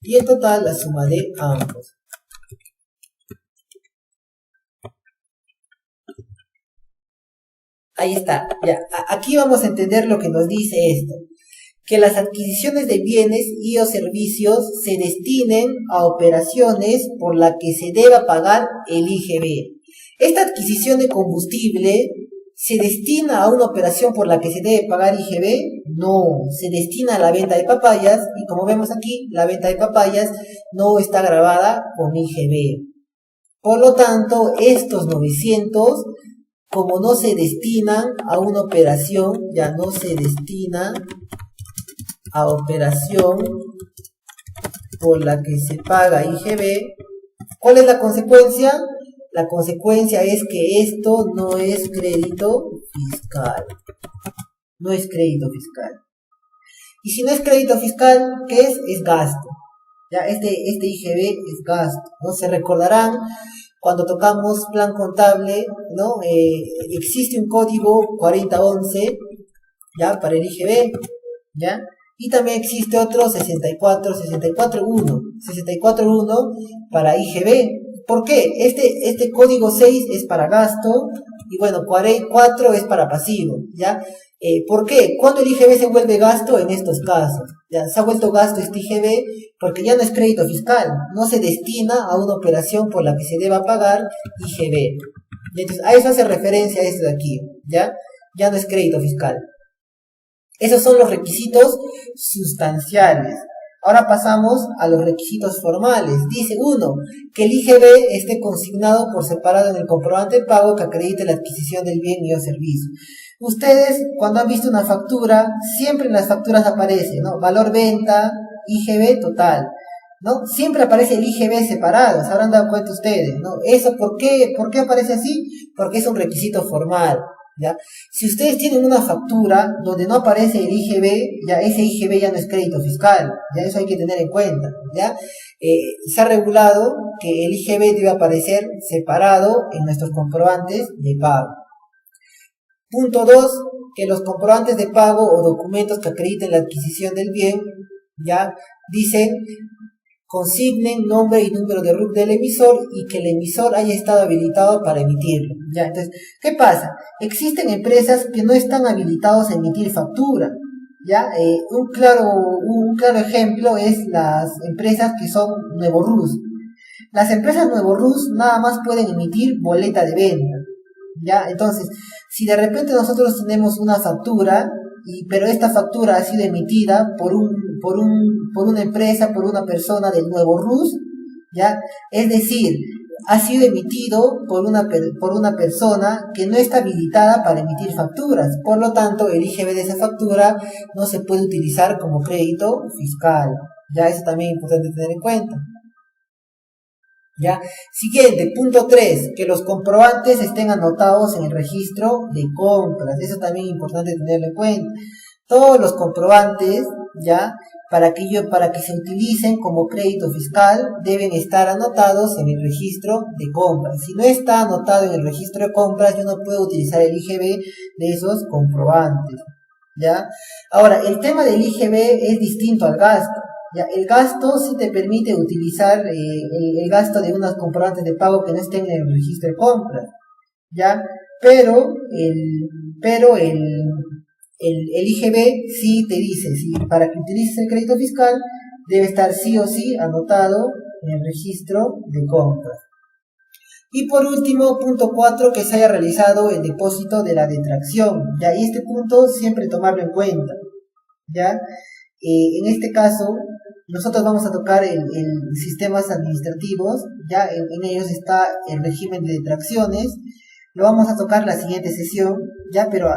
y en total la suma de ambos. Ahí está, ya. Aquí vamos a entender lo que nos dice esto. Que las adquisiciones de bienes y o servicios se destinen a operaciones por las que se deba pagar el IGB. Esta adquisición de combustible se destina a una operación por la que se debe pagar IGB. No, se destina a la venta de papayas y como vemos aquí, la venta de papayas no está grabada con IGB. Por lo tanto, estos 900, como no se destinan a una operación, ya no se destina a operación por la que se paga IGB, ¿cuál es la consecuencia? La consecuencia es que esto no es crédito fiscal. No es crédito fiscal. Y si no es crédito fiscal, ¿qué es? Es gasto. Ya, este IGB es gasto, ¿no? Se recordarán cuando tocamos plan contable, ¿no? Existe un código 4011, ¿ya? Para el IGB, ¿ya? Y también existe otro 64.1 para IGB. ¿Por qué? Este código 6 es para gasto y bueno, 4 es para pasivo, ¿ya? ¿Por qué? ¿Cuándo el IGB se vuelve gasto? En estos casos, ¿ya? Se ha vuelto gasto este IGB porque ya no es crédito fiscal, no se destina a una operación por la que se deba pagar IGB. Entonces, a eso hace referencia esto de aquí, ¿ya? Ya no es crédito fiscal. Esos son los requisitos sustanciales. Ahora pasamos a los requisitos formales. Dice 1. Que el IGB esté consignado por separado en el comprobante de pago que acredite la adquisición del bien y o servicio. Ustedes, cuando han visto una factura, siempre en las facturas aparece, ¿no? Valor venta, IGB total, ¿no? Siempre aparece el IGB separado, se habrán dado cuenta ustedes, ¿no? ¿Eso por qué aparece así? Porque es un requisito formal. ¿Ya? Si ustedes tienen una factura donde no aparece el IGB, ya ese IGB ya no es crédito fiscal, ya eso hay que tener en cuenta, ¿ya? Se ha regulado que el IGB debe aparecer separado en nuestros comprobantes de pago. Punto 2, que los comprobantes de pago o documentos que acrediten la adquisición del bien, ya dicen consignen nombre y número de RUC del emisor y que el emisor haya estado habilitado para emitirlo. Ya, entonces, ¿qué pasa? Existen empresas que no están habilitados a emitir factura. Ya, un claro ejemplo es las empresas que son Nuevo Rus. Las empresas Nuevo Rus nada más pueden emitir boleta de venta. Ya, entonces, si de repente nosotros tenemos una factura, pero esta factura ha sido emitida por una empresa, por una persona del Nuevo Rus, ¿ya? Es decir, ha sido emitido por una persona que no está habilitada para emitir facturas. Por lo tanto, el IGB de esa factura no se puede utilizar como crédito fiscal. Ya, eso también es importante tener en cuenta. ¿Ya? Siguiente, punto 3, que los comprobantes estén anotados en el registro de compras. Eso también es importante tenerlo en cuenta. Todos los comprobantes, ¿ya? Para que se utilicen como crédito fiscal, deben estar anotados en el registro de compras. Si no está anotado en el registro de compras, yo no puedo utilizar el IGB de esos comprobantes, ¿ya? Ahora, el tema del IGB es distinto al gasto. Ya, el gasto sí te permite utilizar el gasto de unos comprobantes de pago que no estén en el registro de compras, ¿ya? Pero el IGB sí te dice, sí, para que utilices el crédito fiscal debe estar sí o sí anotado en el registro de compras. Y por último, punto 4, que se haya realizado el depósito de la detracción, ¿ya? Y este punto siempre tomarlo en cuenta, ¿ya? En este caso, nosotros vamos a tocar el sistemas administrativos, ya en ellos está el régimen de detracciones, lo vamos a tocar la siguiente sesión, ya, pero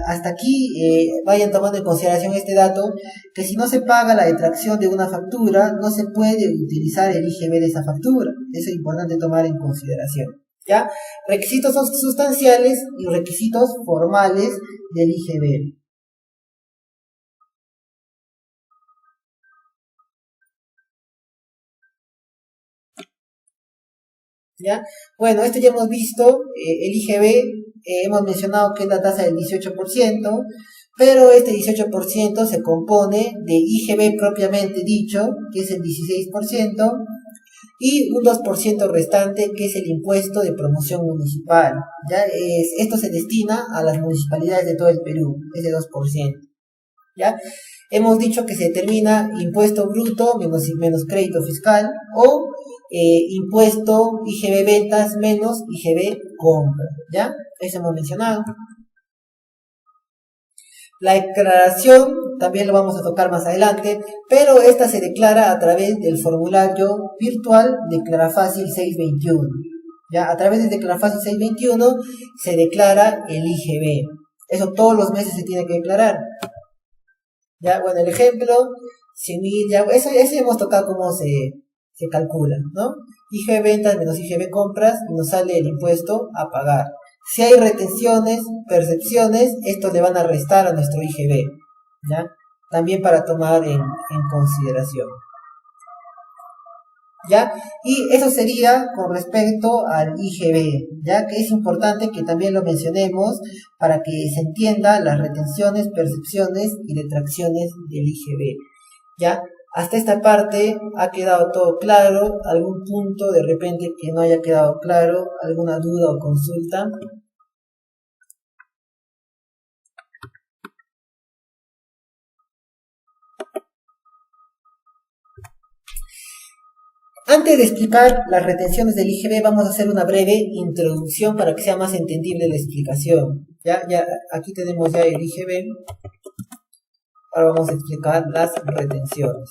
hasta aquí vayan tomando en consideración este dato, que si no se paga la detracción de una factura, no se puede utilizar el IGB de esa factura, eso es importante tomar en consideración. ¿ya? Requisitos sustanciales y requisitos formales del IGB. ¿Ya? Bueno, esto ya hemos visto, el IGB, hemos mencionado que es la tasa del 18%, pero este 18% se compone de IGB propiamente dicho, que es el 16%, y un 2% restante, que es el impuesto de promoción municipal. ¿Ya? Esto se destina a las municipalidades de todo el Perú, ese 2%. ¿Ya? Hemos dicho que se determina impuesto bruto menos crédito fiscal o impuesto IGB ventas menos IGB compra. ¿Ya? Eso hemos mencionado. La declaración también lo vamos a tocar más adelante, pero esta se declara a través del formulario virtual Declarafácil 621. ¿Ya? A través de Declarafácil 621 se declara el IGB. Eso todos los meses se tiene que declarar. Ya, bueno, el ejemplo, 100.000, ya, eso hemos tocado cómo se calcula, ¿no? IGB ventas menos IGB compras, nos sale el impuesto a pagar. Si hay retenciones, percepciones, estos le van a restar a nuestro IGB, ¿ya? También para tomar en consideración. ¿Ya? Y eso sería con respecto al IGB, ya que es importante que también lo mencionemos para que se entienda las retenciones, percepciones y detracciones del IGB. ¿Ya? Hasta esta parte ha quedado todo claro, algún punto de repente que no haya quedado claro, alguna duda o consulta. Antes de explicar las retenciones del IGB, vamos a hacer una breve introducción para que sea más entendible la explicación. Ya aquí tenemos ya el IGB. Ahora vamos a explicar las retenciones.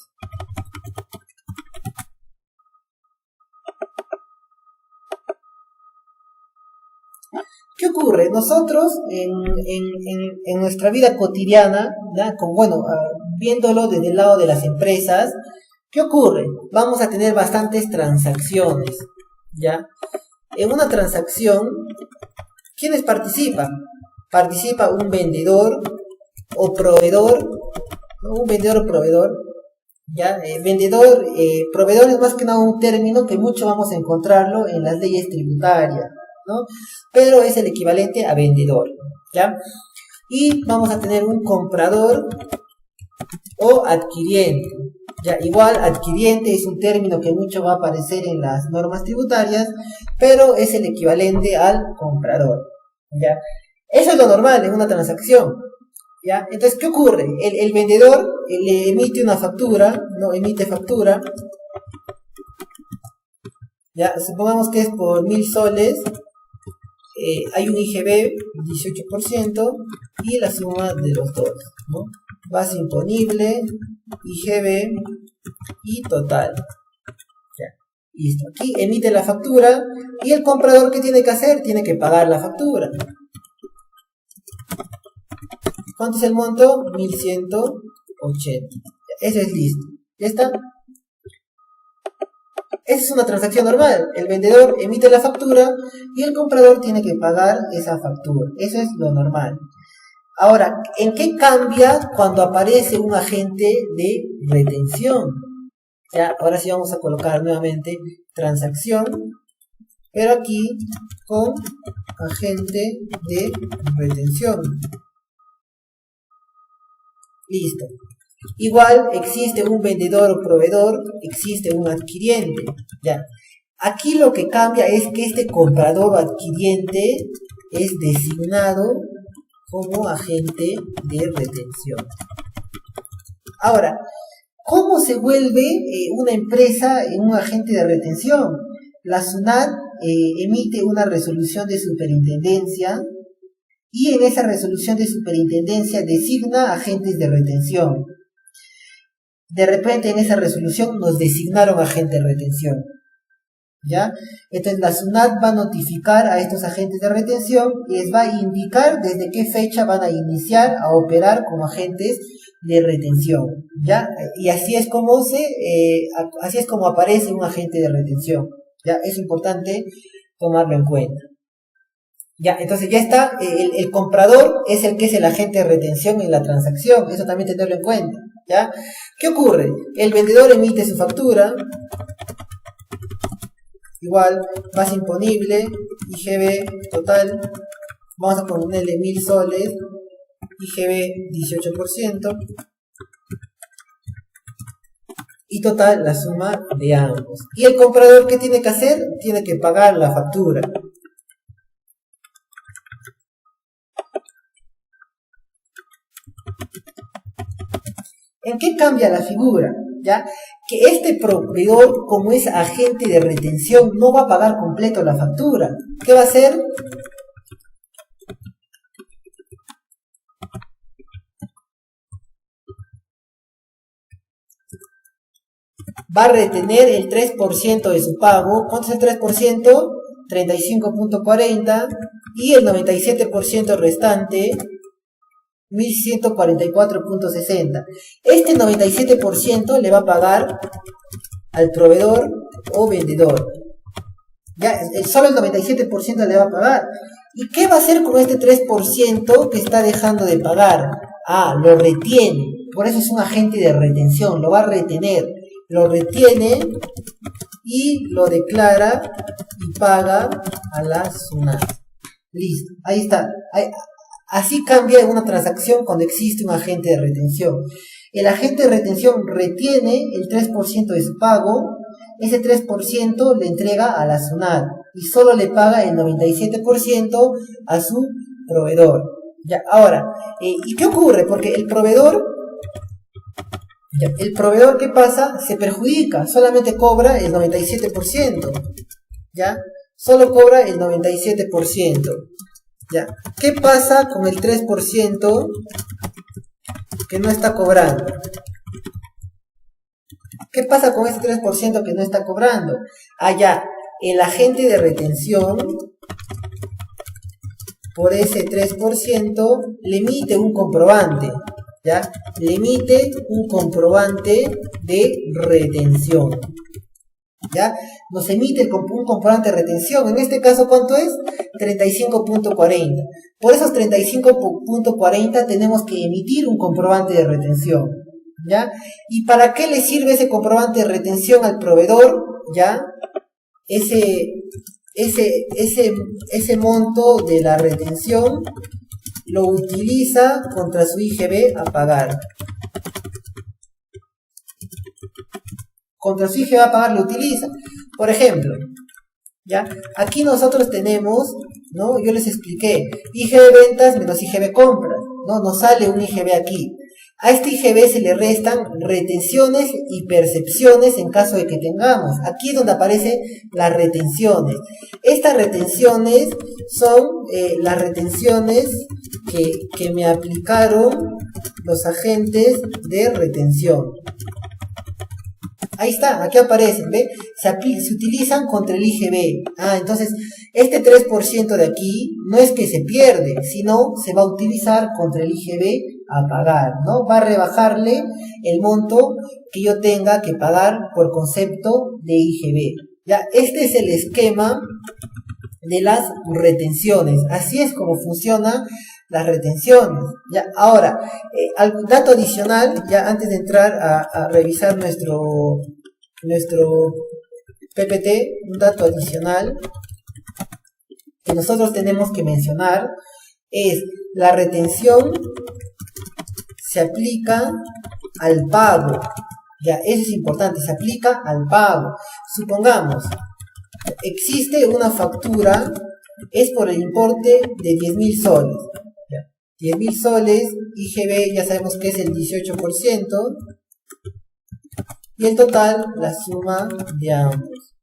¿Qué ocurre? Nosotros en nuestra vida cotidiana, ¿ya? Viéndolo desde el lado de las empresas, ¿qué ocurre? Vamos a tener bastantes transacciones, ¿ya? En una transacción, ¿quiénes participan? Participa un vendedor o proveedor, ¿no? Un vendedor o proveedor, ¿ya? Proveedor es más que nada un término que mucho vamos a encontrarlo en las leyes tributarias, ¿no? Pero es el equivalente a vendedor, ¿ya? Y vamos a tener un comprador o adquiriente. Ya, igual adquiriente es un término que mucho va a aparecer en las normas tributarias, pero es el equivalente al comprador. ¿Ya? Eso es lo normal en una transacción. ¿Ya? Entonces, ¿qué ocurre? El vendedor le emite una factura, no emite factura. ¿Ya? Supongamos que es por 1.000 soles. Hay un IGB 18% y la suma de los dos, ¿no? Base imponible, IGB y total. Ya, listo. Aquí emite la factura y el comprador, ¿qué tiene que hacer? Tiene que pagar la factura. ¿Cuánto es el monto? 1.180. Eso es listo. ¿Ya está? Esa es una transacción normal. El vendedor emite la factura y el comprador tiene que pagar esa factura. Eso es lo normal. Ahora, ¿en qué cambia cuando aparece un agente de retención? Ya, ahora sí vamos a colocar nuevamente transacción, pero aquí con agente de retención. Listo. Igual existe un vendedor o proveedor, existe un adquiriente. Ya. Aquí lo que cambia es que este comprador o adquiriente es designado como agente de retención. Ahora, ¿cómo se vuelve una empresa en un agente de retención? La SUNAT emite una resolución de superintendencia y en esa resolución de superintendencia designa agentes de retención. De repente en esa resolución nos designaron agente de retención. ¿Ya? Entonces la SUNAT va a notificar a estos agentes de retención y les va a indicar desde qué fecha van a iniciar a operar como agentes de retención. ¿Ya? Y así es como aparece un agente de retención. ¿Ya? Es importante tomarlo en cuenta. Ya, entonces ya está, el comprador es el que es el agente de retención en la transacción, eso también tenerlo en cuenta, ¿ya? ¿Qué ocurre? El vendedor emite su factura, igual, base imponible, IGB total, vamos a ponerle 1000 soles, IGB 18%, y total la suma de ambos. Y el comprador, ¿qué tiene que hacer? Tiene que pagar la factura. ¿En qué cambia la figura? ¿Ya? Que este proveedor, como es agente de retención, no va a pagar completo la factura. ¿Qué va a hacer? Va a retener el 3% de su pago. ¿Cuánto es el 3%? 35.40 y el 97% restante 1144.60. Este 97% le va a pagar al proveedor o vendedor. Ya, solo el 97% le va a pagar. ¿Y qué va a hacer con este 3% que está dejando de pagar? Ah, lo retiene. Por eso es un agente de retención. Lo va a retener. Lo retiene y lo declara y paga a la SUNAT. Listo. Ahí está. Así cambia una transacción cuando existe un agente de retención. El agente de retención retiene el 3% de su pago, ese 3% le entrega a la SUNAT y solo le paga el 97% a su proveedor. Ya, ahora, ¿y qué ocurre? Porque el proveedor, ¿qué pasa? Se perjudica, solamente cobra el 97%. ¿Ya? Solo cobra el 97%. ¿Ya? ¿Qué pasa con el 3% que no está cobrando? ¿Qué pasa con ese 3% que no está cobrando? Ya, el agente de retención, por ese 3%, le emite un comprobante, ¿ya? Le emite un comprobante de retención. ¿Ya? Nos emite un comprobante de retención. En este caso, ¿cuánto es? 35.40. Por esos 35.40 tenemos que emitir un comprobante de retención. ¿Ya? ¿Y para qué le sirve ese comprobante de retención al proveedor? ¿Ya? Ese monto de la retención lo utiliza contra su IGB a pagar. Contra su IGB a pagar lo utiliza. Por ejemplo, ¿ya? Aquí nosotros tenemos, ¿no? Yo les expliqué, IGB ventas menos IGB compras, ¿no? Nos sale un IGB aquí. A este IGB se le restan retenciones y percepciones en caso de que tengamos. Aquí es donde aparecen las retenciones. Estas retenciones son las retenciones que me aplicaron los agentes de retención. Ahí está, aquí aparecen, ¿ve? Se utilizan contra el IGB. Entonces, este 3% de aquí no es que se pierde, sino se va a utilizar contra el IGB a pagar, ¿no? Va a rebajarle el monto que yo tenga que pagar por concepto de IGB. Ya, este es el esquema de las retenciones. Así es como funcionan las retenciones. Ya, ahora, algún dato adicional, ya antes de entrar a revisar nuestro PPT, un dato adicional que nosotros tenemos que mencionar es la retención se aplica al pago. Ya, eso es importante, se aplica al pago. Supongamos, existe una factura, es por el importe de 10.000 soles. 10.000 soles, IGB ya sabemos que es el 18%, y el total, la suma de ambos.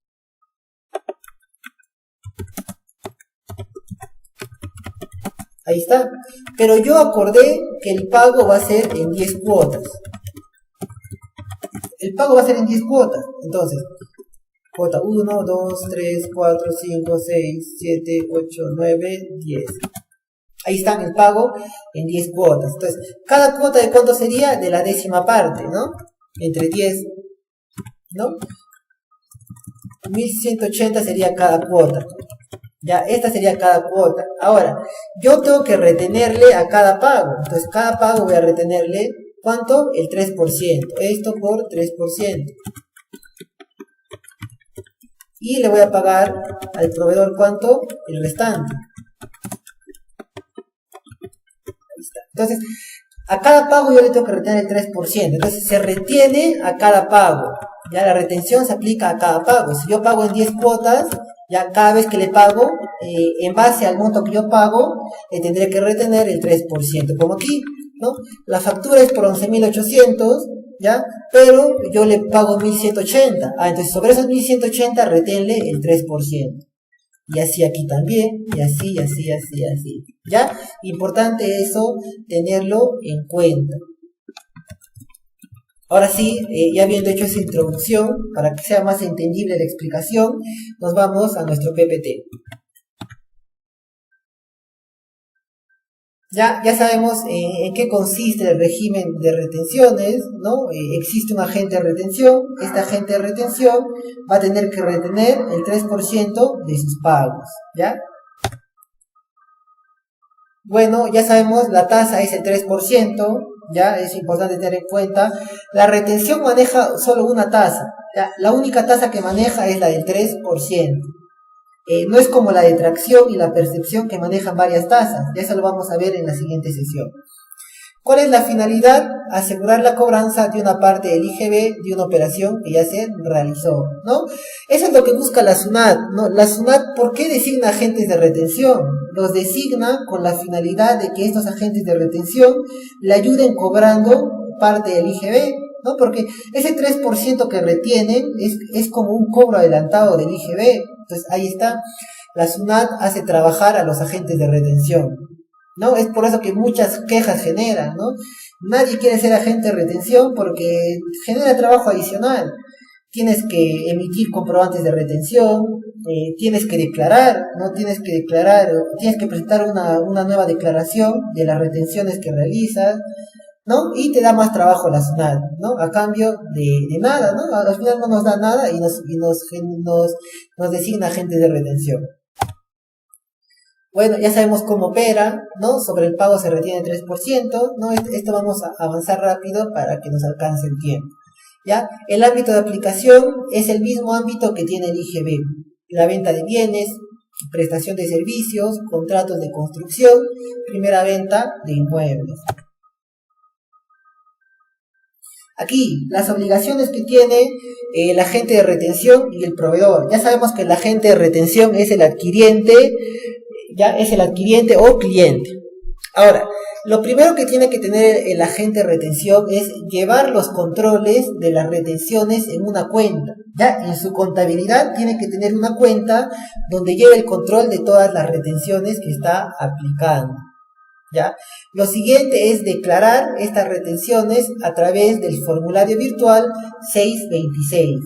Ahí está. Pero yo acordé que el pago va a ser en 10 cuotas. El pago va a ser en 10 cuotas. Entonces, cuota 1, 2, 3, 4, 5, 6, 7, 8, 9, 10. Ahí está el pago en 10 cuotas. Entonces, cada cuota de cuánto sería? De la décima parte, ¿no? Entre 10, ¿no? 1180 sería cada cuota. Ya, esta sería cada cuota. Ahora, yo tengo que retenerle a cada pago. Entonces, cada pago voy a retenerle, ¿cuánto? El 3%. Esto por 3%. Y le voy a pagar al proveedor, ¿cuánto? El restante. Ahí está. Entonces, a cada pago yo le tengo que retener el 3%. Entonces, se retiene a cada pago. Ya la retención se aplica a cada pago. Si yo pago en 10 cuotas, ya cada vez que le pago, en base al monto que yo pago, le tendré que retener el 3%. Como aquí, ¿no? La factura es por 11.800, ¿ya? Pero yo le pago 1.180. Entonces sobre esos 1.180 reténle el 3%. Y así aquí también, y así, así. ¿Ya? Importante eso, tenerlo en cuenta. Ahora sí, ya habiendo hecho esa introducción, para que sea más entendible la explicación, nos vamos a nuestro PPT. Ya sabemos en qué consiste el régimen de retenciones, ¿no? Existe un agente de retención. Este agente de retención va a tener que retener el 3% de sus pagos, ¿ya? Bueno, ya sabemos, la tasa es el 3%, ya es importante tener en cuenta. La retención maneja solo una tasa, ¿ya? La única tasa que maneja es la del 3%. No es como la detracción y la percepción que manejan varias tasas. Ya eso lo vamos a ver en la siguiente sesión. ¿Cuál es la finalidad? Asegurar la cobranza de una parte del IGB de una operación que ya se realizó, ¿no? Eso es lo que busca la SUNAT, ¿no? La SUNAT, ¿por qué designa agentes de retención? Los designa con la finalidad de que estos agentes de retención le ayuden cobrando parte del IGB, ¿no? Porque ese 3% que retienen es como un cobro adelantado del IGB. Entonces ahí está, la SUNAT hace trabajar a los agentes de retención, ¿no? Es por eso que muchas quejas generan, ¿no? Nadie quiere ser agente de retención porque genera trabajo adicional. Tienes que emitir comprobantes de retención, tienes que declarar, ¿no? Tienes que presentar una nueva declaración de las retenciones que realizas, ¿no? Y te da más trabajo la SUNAT, ¿no? A cambio de nada, ¿no? Al final no nos da nada y nos designa agentes de retención. Bueno, ya sabemos cómo opera, ¿no? Sobre el pago se retiene 3%, ¿no? Esto vamos a avanzar rápido para que nos alcance el tiempo, ¿ya? El ámbito de aplicación es el mismo ámbito que tiene el IGB. La venta de bienes, prestación de servicios, contratos de construcción, primera venta de inmuebles. Aquí, las obligaciones que tiene el agente de retención y el proveedor. Ya sabemos que el agente de retención es el adquiriente, o cliente. Ahora, lo primero que tiene que tener el agente de retención es llevar los controles de las retenciones en una cuenta. Ya en su contabilidad tiene que tener una cuenta donde lleve el control de todas las retenciones que está aplicando. ¿Ya? Lo siguiente es declarar estas retenciones a través del formulario virtual 626.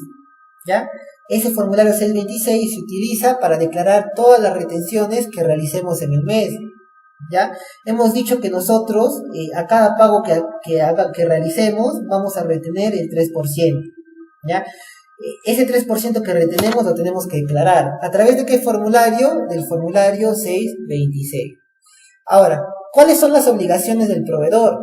¿Ya? Ese formulario 626 se utiliza para declarar todas las retenciones que realicemos en el mes. ¿Ya? Hemos dicho que nosotros a cada pago que realicemos vamos a retener el 3%. ¿Ya? Ese 3% que retenemos lo tenemos que declarar. ¿A través de qué formulario? Del formulario 626. Ahora, ¿cuáles son las obligaciones del proveedor?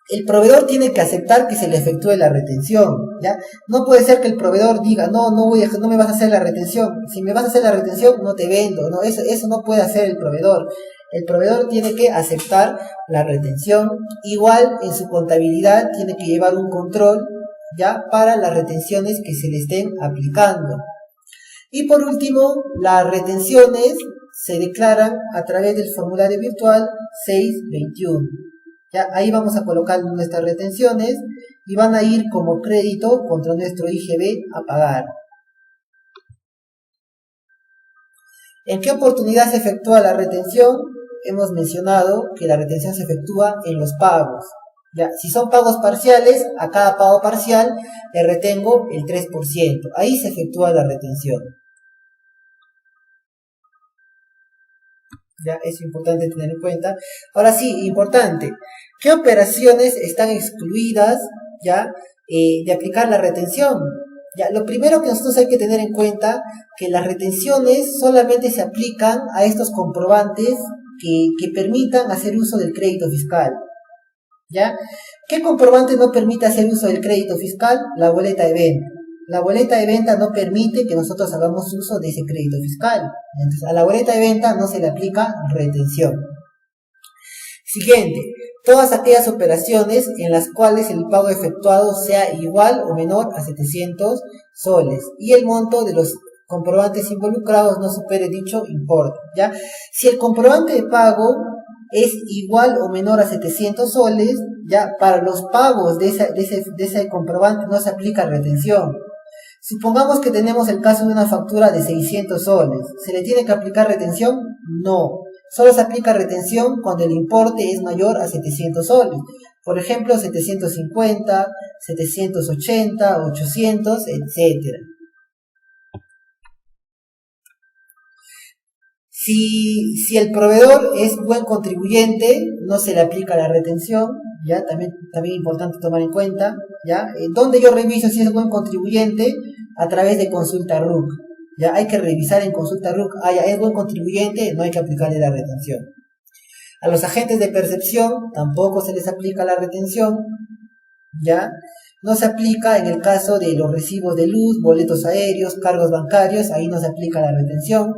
El proveedor tiene que aceptar que se le efectúe la retención, ¿ya? No puede ser que el proveedor diga, no me vas a hacer la retención. Si me vas a hacer la retención, no te vendo, ¿no? Eso no puede hacer el proveedor. El proveedor tiene que aceptar la retención. Igual, en su contabilidad, tiene que llevar un control, ¿ya? Para las retenciones que se le estén aplicando. Y por último, las retenciones se declaran a través del formulario virtual 621. ¿Ya? Ahí vamos a colocar nuestras retenciones y van a ir como crédito contra nuestro IGB a pagar. ¿En qué oportunidad se efectúa la retención? Hemos mencionado que la retención se efectúa en los pagos. ¿Ya? Si son pagos parciales, a cada pago parcial le retengo el 3%. Ahí se efectúa la retención. Ya es importante tener en cuenta. Ahora sí, importante, ¿qué operaciones están excluidas ya de aplicar la retención? Ya, lo primero que nosotros hay que tener en cuenta que las retenciones solamente se aplican a estos comprobantes que permitan hacer uso del crédito fiscal. ¿Ya? ¿Qué comprobante no permite hacer uso del crédito fiscal? La boleta de venta. La boleta de venta no permite que nosotros hagamos uso de ese crédito fiscal. Entonces, a la boleta de venta no se le aplica retención. Siguiente, todas aquellas operaciones en las cuales el pago efectuado sea igual o menor a 700 soles y el monto de los comprobantes involucrados no supere dicho importe, ¿ya? Si el comprobante de pago es igual o menor a 700 soles, ya para los pagos de ese comprobante no se aplica retención. Supongamos que tenemos el caso de una factura de 600 soles. ¿Se le tiene que aplicar retención? No. Solo se aplica retención cuando el importe es mayor a 700 soles. Por ejemplo, 750, 780, 800, etc. Si el proveedor es buen contribuyente, no se le aplica la retención, ¿ya? También importante tomar en cuenta, ¿ya? ¿Dónde yo reviso si es buen contribuyente? A través de consulta RUC, ¿ya? Hay que revisar en consulta RUC, ya es buen contribuyente, no hay que aplicarle la retención. A los agentes de percepción tampoco se les aplica la retención, ¿ya? No se aplica en el caso de los recibos de luz, boletos aéreos, cargos bancarios, ahí no se aplica la retención,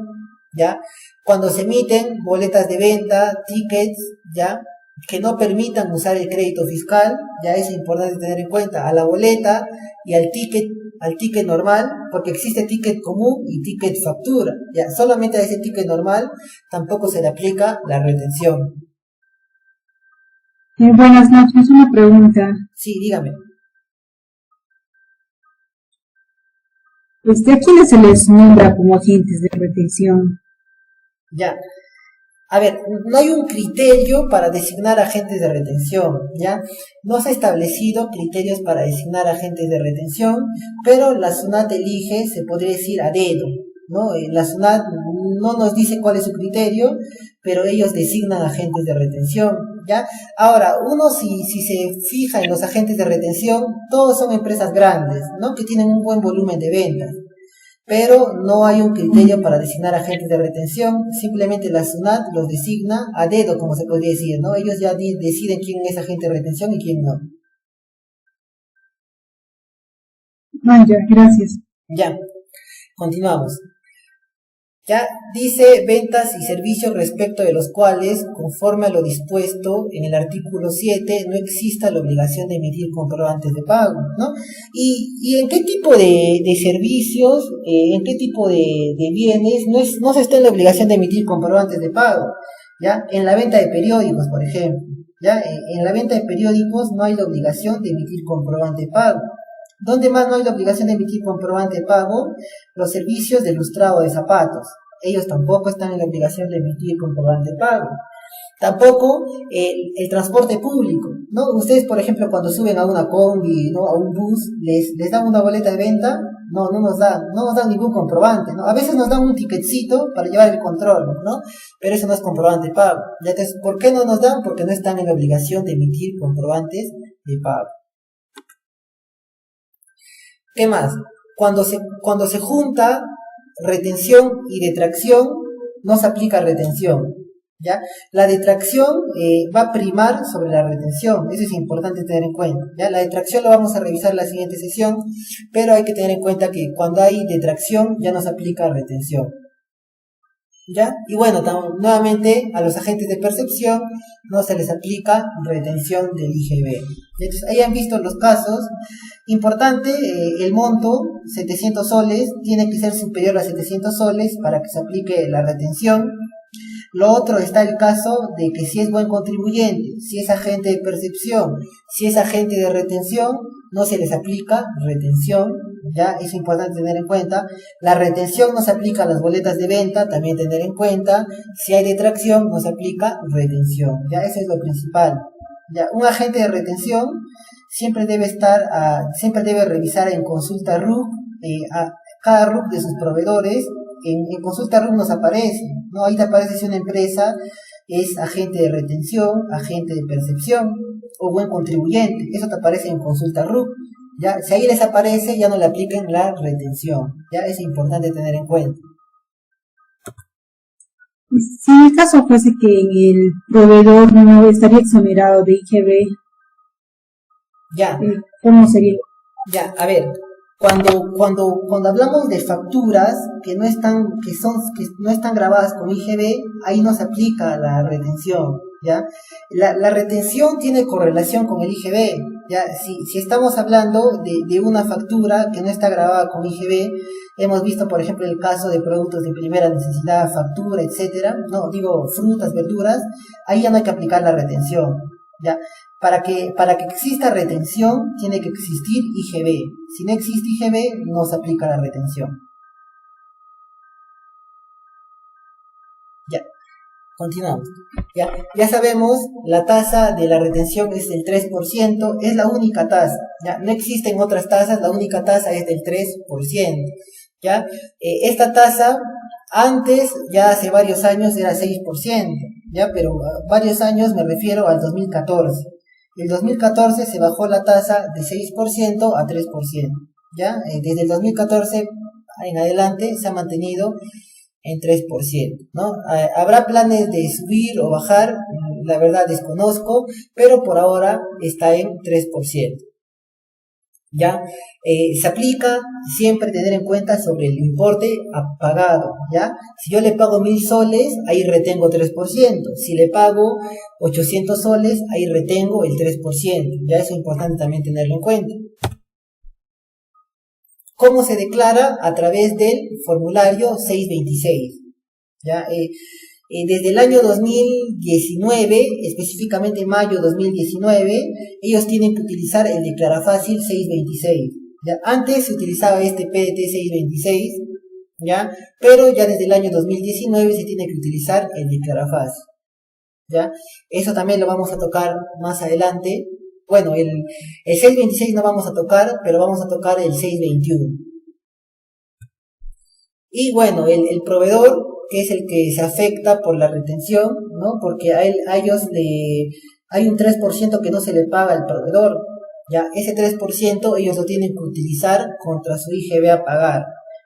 ¿ya? Cuando se emiten boletas de venta, tickets, ¿ya? Que no permitan usar el crédito fiscal, ya es importante tener en cuenta a la boleta y al ticket normal, porque existe ticket común y ticket factura, ya solamente a ese ticket normal tampoco se le aplica la retención. Buenas noches, una pregunta. Sí, dígame. ¿A quiénes se les nombra como agentes de retención? Ya. A ver, no hay un criterio para designar agentes de retención, ¿ya? No se ha establecido criterios para designar agentes de retención, pero la SUNAT elige, se podría decir, a dedo, ¿no? La SUNAT no nos dice cuál es su criterio, pero ellos designan agentes de retención, ¿ya? Ahora, uno si se fija en los agentes de retención, todos son empresas grandes, ¿no? Que tienen un buen volumen de ventas. Pero no hay un criterio para designar agentes de retención, simplemente la SUNAT los designa a dedo, como se podría decir, ¿no? Ellos ya deciden quién es agente de retención y quién no. Ya, gracias. Ya, continuamos. Ya dice ventas y servicios respecto de los cuales, conforme a lo dispuesto en el artículo 7, no exista la obligación de emitir comprobantes de pago, ¿no? ¿Y en qué tipo de servicios, en qué tipo de bienes no se está en la obligación de emitir comprobantes de pago? ¿Ya? En la venta de periódicos, por ejemplo, ¿ya? En la venta de periódicos no hay la obligación de emitir comprobante de pago. ¿Dónde más no hay la obligación de emitir comprobante de pago? Los servicios de lustrado de zapatos. Ellos tampoco están en la obligación de emitir comprobante de pago. Tampoco el transporte público, ¿no? Ustedes, por ejemplo, cuando suben a una combi, ¿no? A un bus, les dan una boleta de venta, no nos dan ningún comprobante, ¿no? A veces nos dan un ticketcito para llevar el control, ¿no? Pero eso no es comprobante de pago. Entonces, ¿por qué no nos dan? Porque no están en la obligación de emitir comprobantes de pago. ¿Qué más? Cuando se junta retención y detracción, no se aplica retención, ¿ya? La detracción va a primar sobre la retención, eso es importante tener en cuenta, ¿ya? La detracción lo vamos a revisar en la siguiente sesión, pero hay que tener en cuenta que cuando hay detracción ya no se aplica retención, ¿ya? Y bueno, nuevamente a los agentes de percepción no se les aplica retención del IGB. Entonces, ahí han visto los casos. Importante, el monto, 700 soles, tiene que ser superior a 700 soles para que se aplique la retención. Lo otro está el caso de que si es buen contribuyente, si es agente de percepción, si es agente de retención, no se les aplica retención, ya es importante tener en cuenta. La retención no se aplica a las boletas de venta, también tener en cuenta. Si hay detracción, no se aplica retención, ya eso es lo principal. Ya, un agente de retención siempre debe revisar en consulta RUC a cada RUC de sus proveedores. En consulta RUC nos aparece, ¿no? Ahí te aparece si una empresa es agente de retención, agente de percepción o buen contribuyente. Eso te aparece en consulta RUC. Ya, si ahí les aparece, ya no le apliquen la retención. Ya, es importante tener en cuenta. Si en el caso fuese que el proveedor no estaría exonerado de IGB, Ya, ¿cómo sería? ya, a ver, cuando hablamos de facturas que no están grabadas con IGB, ahí no se aplica la retención, ¿ya? La retención tiene correlación con el IGB, ¿ya? Si estamos hablando de una factura que no está grabada con IGB, hemos visto, por ejemplo, el caso de productos de primera necesidad, factura, etcétera, no, digo, frutas, verduras, ahí ya no hay que aplicar la retención, ¿ya? Para que exista retención, tiene que existir IGB. Si no existe IGB, no se aplica la retención. Ya, continuamos. Ya sabemos, la tasa de la retención es del 3%, es la única tasa. Ya, no existen otras tasas, la única tasa es del 3%. ¿Ya? Esta tasa, antes, ya hace varios años, era 6%. ¿Ya? Pero varios años me refiero al 2014. El 2014 se bajó la tasa de 6% a 3%, ¿ya? Desde el 2014 en adelante se ha mantenido en 3%, ¿no? Habrá planes de subir o bajar, la verdad desconozco, pero por ahora está en 3%. ¿Ya? Se aplica siempre tener en cuenta sobre el importe pagado, ¿ya? Si yo le pago 1000 soles, ahí retengo 3%. Si le pago 800 soles, ahí retengo el 3%. Ya eso es importante también tenerlo en cuenta. ¿Cómo se declara? A través del formulario 626. ¿Ya? Desde el año 2019, específicamente en mayo 2019, ellos tienen que utilizar el Declarafácil 626. ¿Ya? Antes se utilizaba este PDT 626, ¿ya? Pero ya desde el año 2019 se tiene que utilizar el Declarafácil. ¿Ya? Eso también lo vamos a tocar más adelante. Bueno, el 626 no vamos a tocar, pero vamos a tocar el 621. Y bueno, el proveedor, que es el que se afecta por la retención, ¿no? Porque a ellos hay un 3% que no se le paga al proveedor, ya ese 3% ellos lo tienen que utilizar contra su IGB a pagar.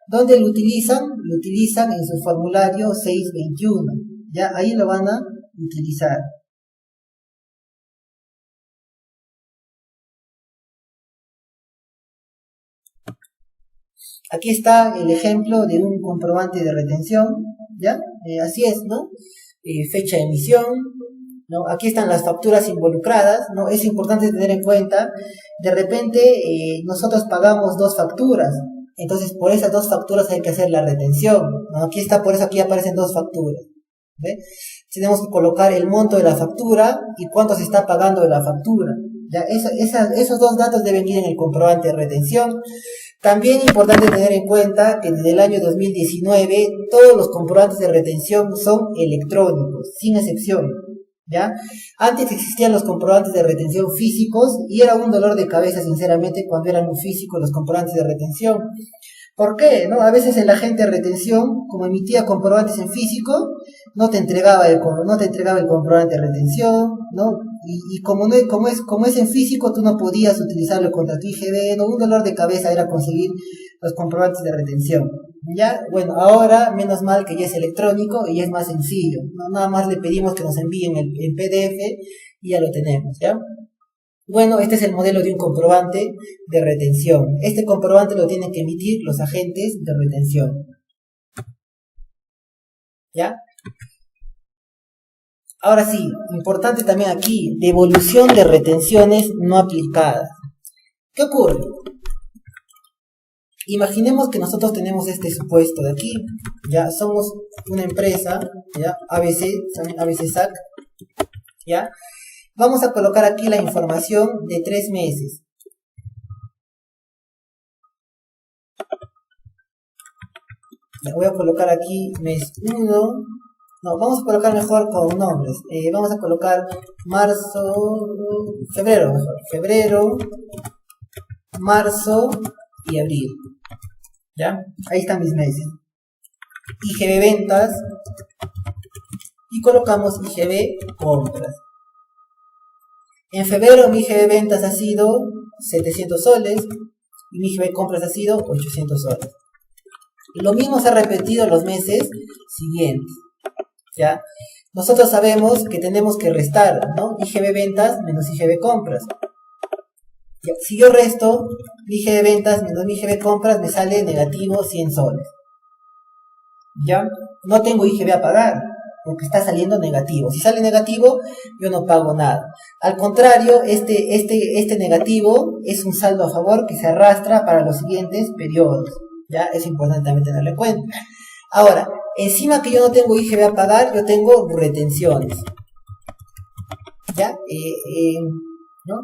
¿Dónde lo utilizan? Lo utilizan en su formulario 621, ya ahí lo van a utilizar. Aquí está el ejemplo de un comprobante de retención, ¿ya? Así es, ¿no? Fecha de emisión, ¿no? Aquí están las facturas involucradas, ¿no? Es importante tener en cuenta, de repente nosotros pagamos 2 facturas, entonces por esas 2 facturas hay que hacer la retención, ¿no? Aquí está, por eso aquí aparecen 2 facturas, ¿ve? Tenemos que colocar el monto de la factura y cuánto se está pagando de la factura, ¿ya? Esos 2 datos deben ir en el comprobante de retención. También importante tener en cuenta que desde el año 2019 todos los comprobantes de retención son electrónicos, sin excepción, ¿ya? Antes existían los comprobantes de retención físicos y era un dolor de cabeza, sinceramente, cuando eran físicos los comprobantes de retención. ¿Por qué? ¿No? A veces el agente de retención, como emitía comprobantes en físico, no te entregaba el comprobante de retención, ¿no? Y como es en físico, tú no podías utilizarlo contra tu IGB, ¿no? Un dolor de cabeza era conseguir los comprobantes de retención. Ya, bueno, ahora, menos mal que ya es electrónico y es más sencillo, ¿no? Nada más le pedimos que nos envíen el PDF y ya lo tenemos, ¿ya? Bueno, este es el modelo de un comprobante de retención. Este comprobante lo tienen que emitir los agentes de retención. ¿Ya? Ahora sí, importante también aquí, devolución de retenciones no aplicadas. ¿Qué ocurre? Imaginemos que nosotros tenemos este supuesto de aquí, ya somos una empresa, ya ABC SAC, ya. Vamos a colocar aquí la información de 3 meses. Le voy a colocar aquí mes 1. No, vamos a colocar mejor con nombres. Vamos a colocar febrero mejor. Febrero, marzo y abril. ¿Ya? Ahí están mis meses. IGB ventas. Y colocamos IGB compras. En febrero mi IGB ventas ha sido 700 soles y mi IGB compras ha sido 800 soles. Lo mismo se ha repetido los meses siguientes, ¿ya? Nosotros sabemos que tenemos que restar, ¿no? IGB ventas menos IGB compras. ¿Ya? Si yo resto mi IGB ventas menos mi IGB compras, me sale negativo 100 soles. ¿Ya? No tengo IGB a pagar, porque está saliendo negativo. Si sale negativo, yo no pago nada. Al contrario, este negativo es un saldo a favor que se arrastra para los siguientes periodos. ¿Ya? Es importante también tenerlo en cuenta. Ahora, encima que yo no tengo IGB a pagar, yo tengo retenciones. ¿Ya? ¿No?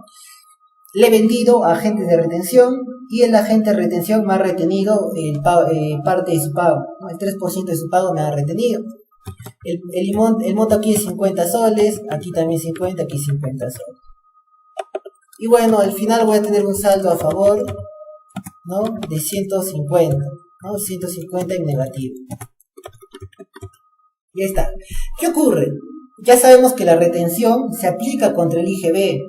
Le he vendido a agentes de retención y el agente de retención me ha retenido parte de su pago, ¿no? El 3% de su pago me ha retenido. El monto aquí es 50 soles, aquí también 50, aquí 50 soles. Y bueno, al final voy a tener un saldo a favor, ¿no? De 150, ¿no? 150 en negativo. Ya está. ¿Qué ocurre? Ya sabemos que la retención se aplica contra el IGB,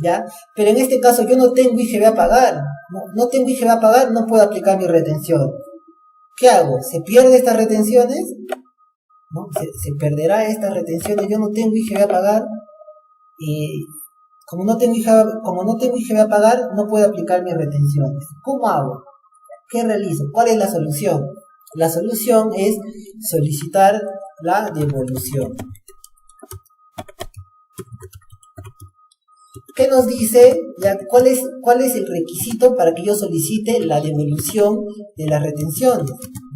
¿ya? Pero en este caso yo no tengo IGB a pagar. No tengo IGB a pagar, no puedo aplicar mi retención. ¿Qué hago? ¿Se pierden estas retenciones? ¿No? Se perderá estas retenciones. Yo no tengo IGB a pagar. Como no tengo IGB a pagar, no puedo aplicar mis retenciones. ¿Cómo hago? ¿Qué realizo? ¿Cuál es la solución? La solución es solicitar la devolución. ¿Qué nos dice? ¿Ya? ¿Cuál es el requisito para que yo solicite la devolución de las retenciones?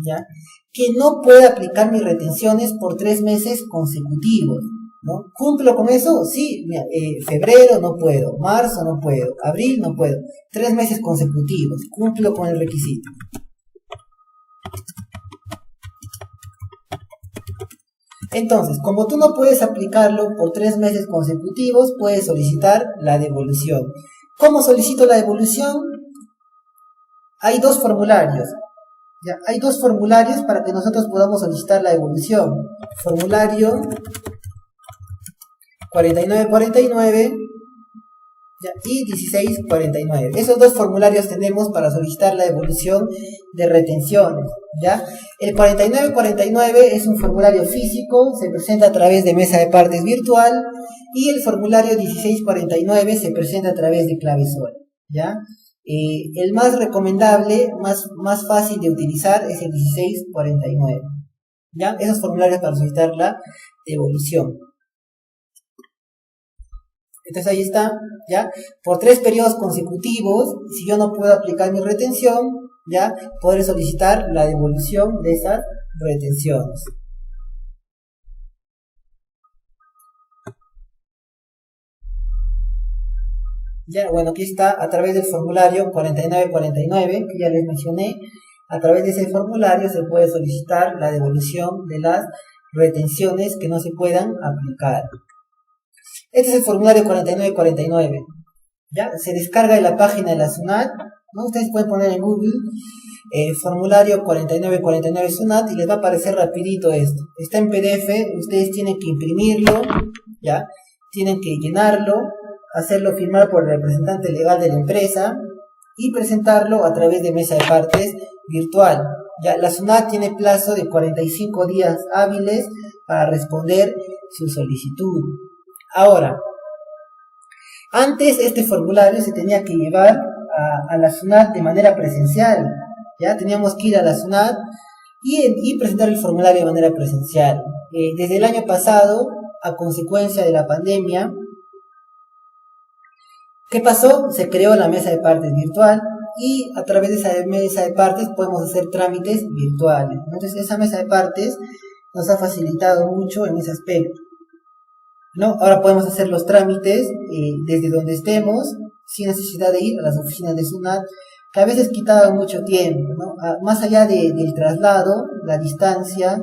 ¿Ya? Que no pueda aplicar mis retenciones por 3 meses consecutivos, ¿no? ¿Cumplo con eso? Sí, febrero no puedo, marzo no puedo, abril no puedo, 3 meses consecutivos, cumplo con el requisito. Entonces, como tú no puedes aplicarlo por 3 meses consecutivos, puedes solicitar la devolución. ¿Cómo solicito la devolución? Hay 2 formularios. ¿Ya? Hay 2 formularios para que nosotros podamos solicitar la devolución. Formulario 4949, ¿ya? Y 1649. Esos 2 formularios tenemos para solicitar la devolución de retenciones, ¿ya? El 4949 es un formulario físico, se presenta a través de mesa de partes virtual, y el formulario 1649 se presenta a través de clave SOL, ¿ya? El más recomendable, más fácil de utilizar es el 1649, ¿ya? Esos formularios para solicitar la devolución. Entonces ahí está, ¿ya? Por 3 periodos consecutivos, si yo no puedo aplicar mi retención, ¿ya? Podré solicitar la devolución de esas retenciones. Ya, bueno, aquí está a través del formulario 4949, que ya les mencioné. A través de ese formulario se puede solicitar la devolución de las retenciones que no se puedan aplicar. Este es el formulario 4949, ¿ya? Se descarga de la página de la SUNAT, ¿no? Ustedes pueden poner en Google formulario 4949 SUNAT y les va a aparecer rapidito esto. Está en PDF, ustedes tienen que imprimirlo, ¿ya? Tienen que llenarlo, hacerlo firmar por el representante legal de la empresa y presentarlo a través de mesa de partes virtual. Ya, la SUNAT tiene plazo de 45 días hábiles para responder su solicitud. Ahora, antes este formulario se tenía que llevar a la SUNAT de manera presencial. Ya teníamos que ir a la SUNAT y presentar el formulario de manera presencial. Desde el año pasado, a consecuencia de la pandemia, ¿qué pasó? Se creó la mesa de partes virtual y a través de esa mesa de partes podemos hacer trámites virtuales. Entonces esa mesa de partes nos ha facilitado mucho en ese aspecto, ¿no? Ahora podemos hacer los trámites desde donde estemos, sin necesidad de ir a las oficinas de SUNAT, que a veces quitaban mucho tiempo, ¿no? Más allá del traslado, la distancia,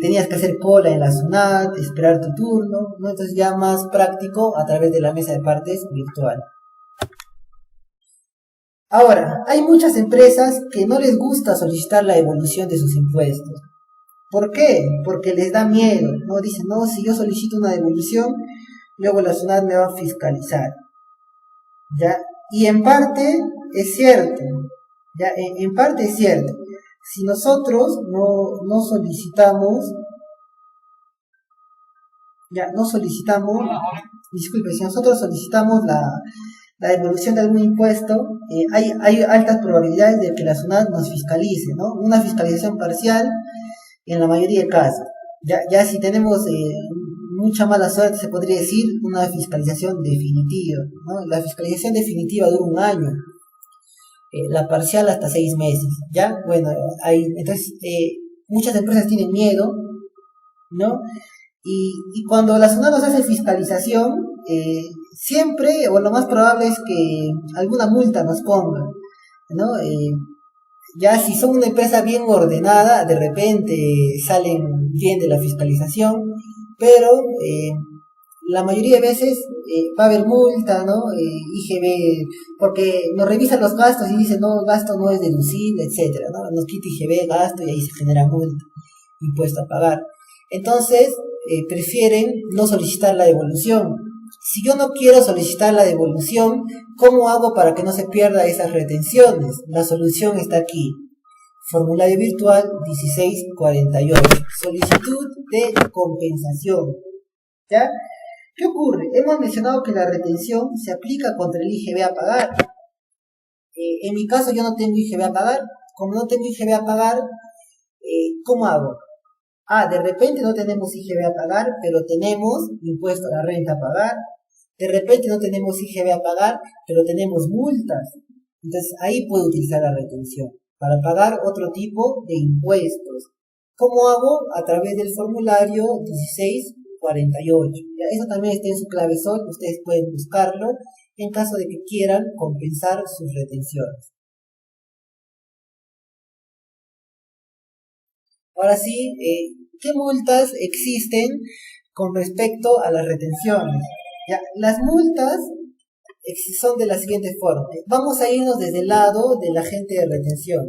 tenías que hacer cola en la SUNAT, esperar tu turno, ¿no? Entonces ya más práctico a través de la mesa de partes virtual. Ahora, hay muchas empresas que no les gusta solicitar la devolución de sus impuestos. ¿Por qué? Porque les da miedo, ¿no? Dicen, no, si yo solicito una devolución, luego la SUNAT me va a fiscalizar, ¿ya? Y en parte es cierto, ¿ya? En parte es cierto. Si nosotros no solicitamos, disculpe, si nosotros solicitamos la devolución de algún impuesto, hay altas probabilidades de que la SUNAT nos fiscalice, ¿no? Una fiscalización parcial en la mayoría de casos. Ya si tenemos mucha mala suerte, se podría decir una fiscalización definitiva, ¿no? La fiscalización definitiva dura 1 año, la parcial hasta 6 meses, ¿ya? Bueno, entonces muchas empresas tienen miedo, ¿no? Y cuando la SUNAT nos hace fiscalización, siempre, o lo más probable es que alguna multa nos ponga, ¿no? Ya si son una empresa bien ordenada, de repente salen bien de la fiscalización, pero la mayoría de veces va a haber multa, ¿no? IGB, porque nos revisan los gastos y dicen, no, gasto no es deducible, etcétera, ¿no? Nos quita IGB, gasto, y ahí se genera multa, impuesto a pagar. Entonces, prefieren no solicitar la devolución. Si yo no quiero solicitar la devolución, ¿cómo hago para que no se pierda esas retenciones? La solución está aquí. Formulario virtual 1648. Solicitud de compensación. ¿Ya? ¿Qué ocurre? Hemos mencionado que la retención se aplica contra el IGB a pagar. En mi caso yo no tengo IGB a pagar. Como no tengo IGB a pagar, ¿cómo hago? De repente no tenemos IGB a pagar, pero tenemos impuesto a la renta a pagar. De repente no tenemos IGB a pagar, pero tenemos multas. Entonces ahí puedo utilizar la retención para pagar otro tipo de impuestos. ¿Cómo hago? A través del formulario 1648. Eso también está en su clavesol, ustedes pueden buscarlo en caso de que quieran compensar sus retenciones. Ahora sí, ¿qué multas existen con respecto a las retenciones? ¿Ya? Las multas son de la siguiente forma. Vamos a irnos desde el lado del agente de retención.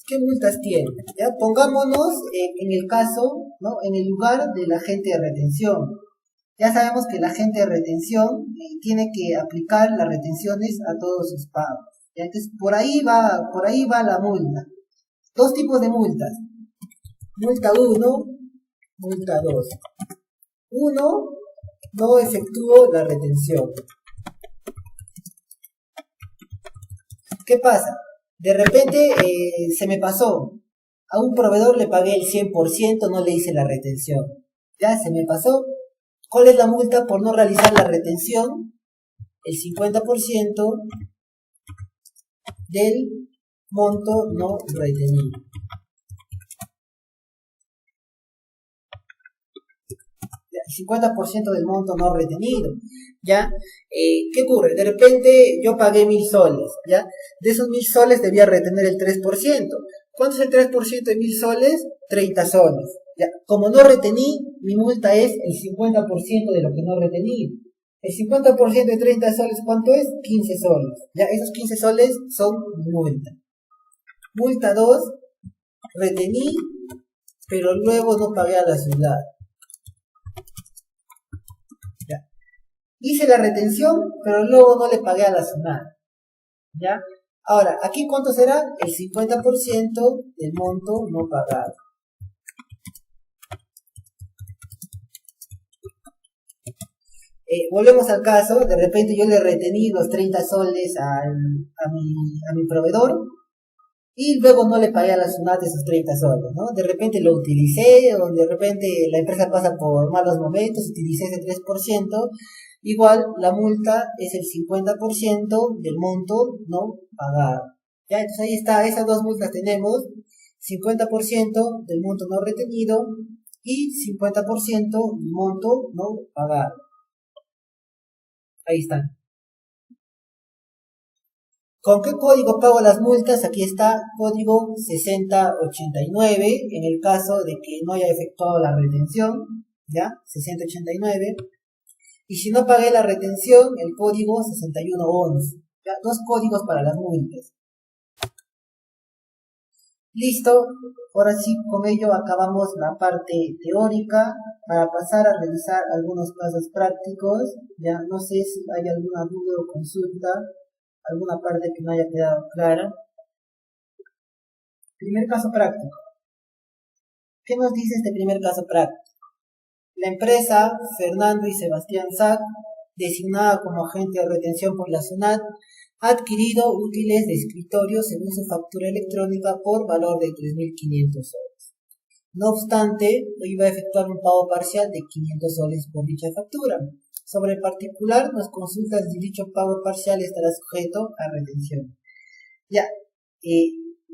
¿Qué multas tiene? ¿Ya? Pongámonos en el caso, ¿no? En el lugar del agente de retención. Ya sabemos que el agente de retención tiene que aplicar las retenciones a todos sus pagos. ¿Ya? Entonces, por ahí va la multa. 2 tipos de multas. Multa 1, multa 2. 1, no efectúo la retención. ¿Qué pasa? De repente se me pasó. A un proveedor le pagué el 100%, no le hice la retención. Ya se me pasó. ¿Cuál es la multa por no realizar la retención? El 50% del monto no retenido. El 50% del monto no retenido, ¿ya? ¿Qué ocurre? De repente yo pagué 1.000 soles, ¿ya? De esos 1.000 soles debía retener el 3%. ¿Cuánto es el 3% de 1.000 soles? 30 soles, ¿ya? Como no retení, mi multa es el 50% de lo que no retení. El 50% de 30 soles, ¿cuánto es? 15 soles, ¿ya? Esos 15 soles son multa. Multa 2, retení, pero luego no pagué a la ciudad. Hice la retención, pero luego no le pagué a la SUNAT, ¿ya? Ahora, ¿aquí cuánto será? El 50% del monto no pagado. Volvemos al caso, de repente yo le retení los 30 soles a mi proveedor, y luego no le pagué a la SUNAT esos 30 soles, ¿no? De repente lo utilicé, o de repente la empresa pasa por malos momentos, utilicé ese 3%, igual la multa es el 50% del monto no pagado. ¿Ya? Entonces ahí está, esas 2 multas tenemos, 50% del monto no retenido y 50% del monto no pagado. Ahí están. ¿Con qué código pago las multas? Aquí está, código 6089, en el caso de que no haya efectuado la retención, ¿ya? 6089. Y si no pagué la retención, el código 6111. ¿Ya? 2 códigos para las multas. Listo, ahora sí, con ello acabamos la parte teórica para pasar a realizar algunos casos prácticos. Ya no sé si hay alguna duda o consulta, alguna parte que no haya quedado clara. Primer caso práctico. ¿Qué nos dice este primer caso práctico? La empresa Fernando y Sebastián Sac, designada como agente de retención por la SUNAT, ha adquirido útiles de escritorio según su factura electrónica por valor de 3.500 soles. No obstante, iba a efectuar un pago parcial de 500 soles por dicha factura. Sobre el particular, nos consulta si dicho pago parcial estará sujeto a retención. Ya,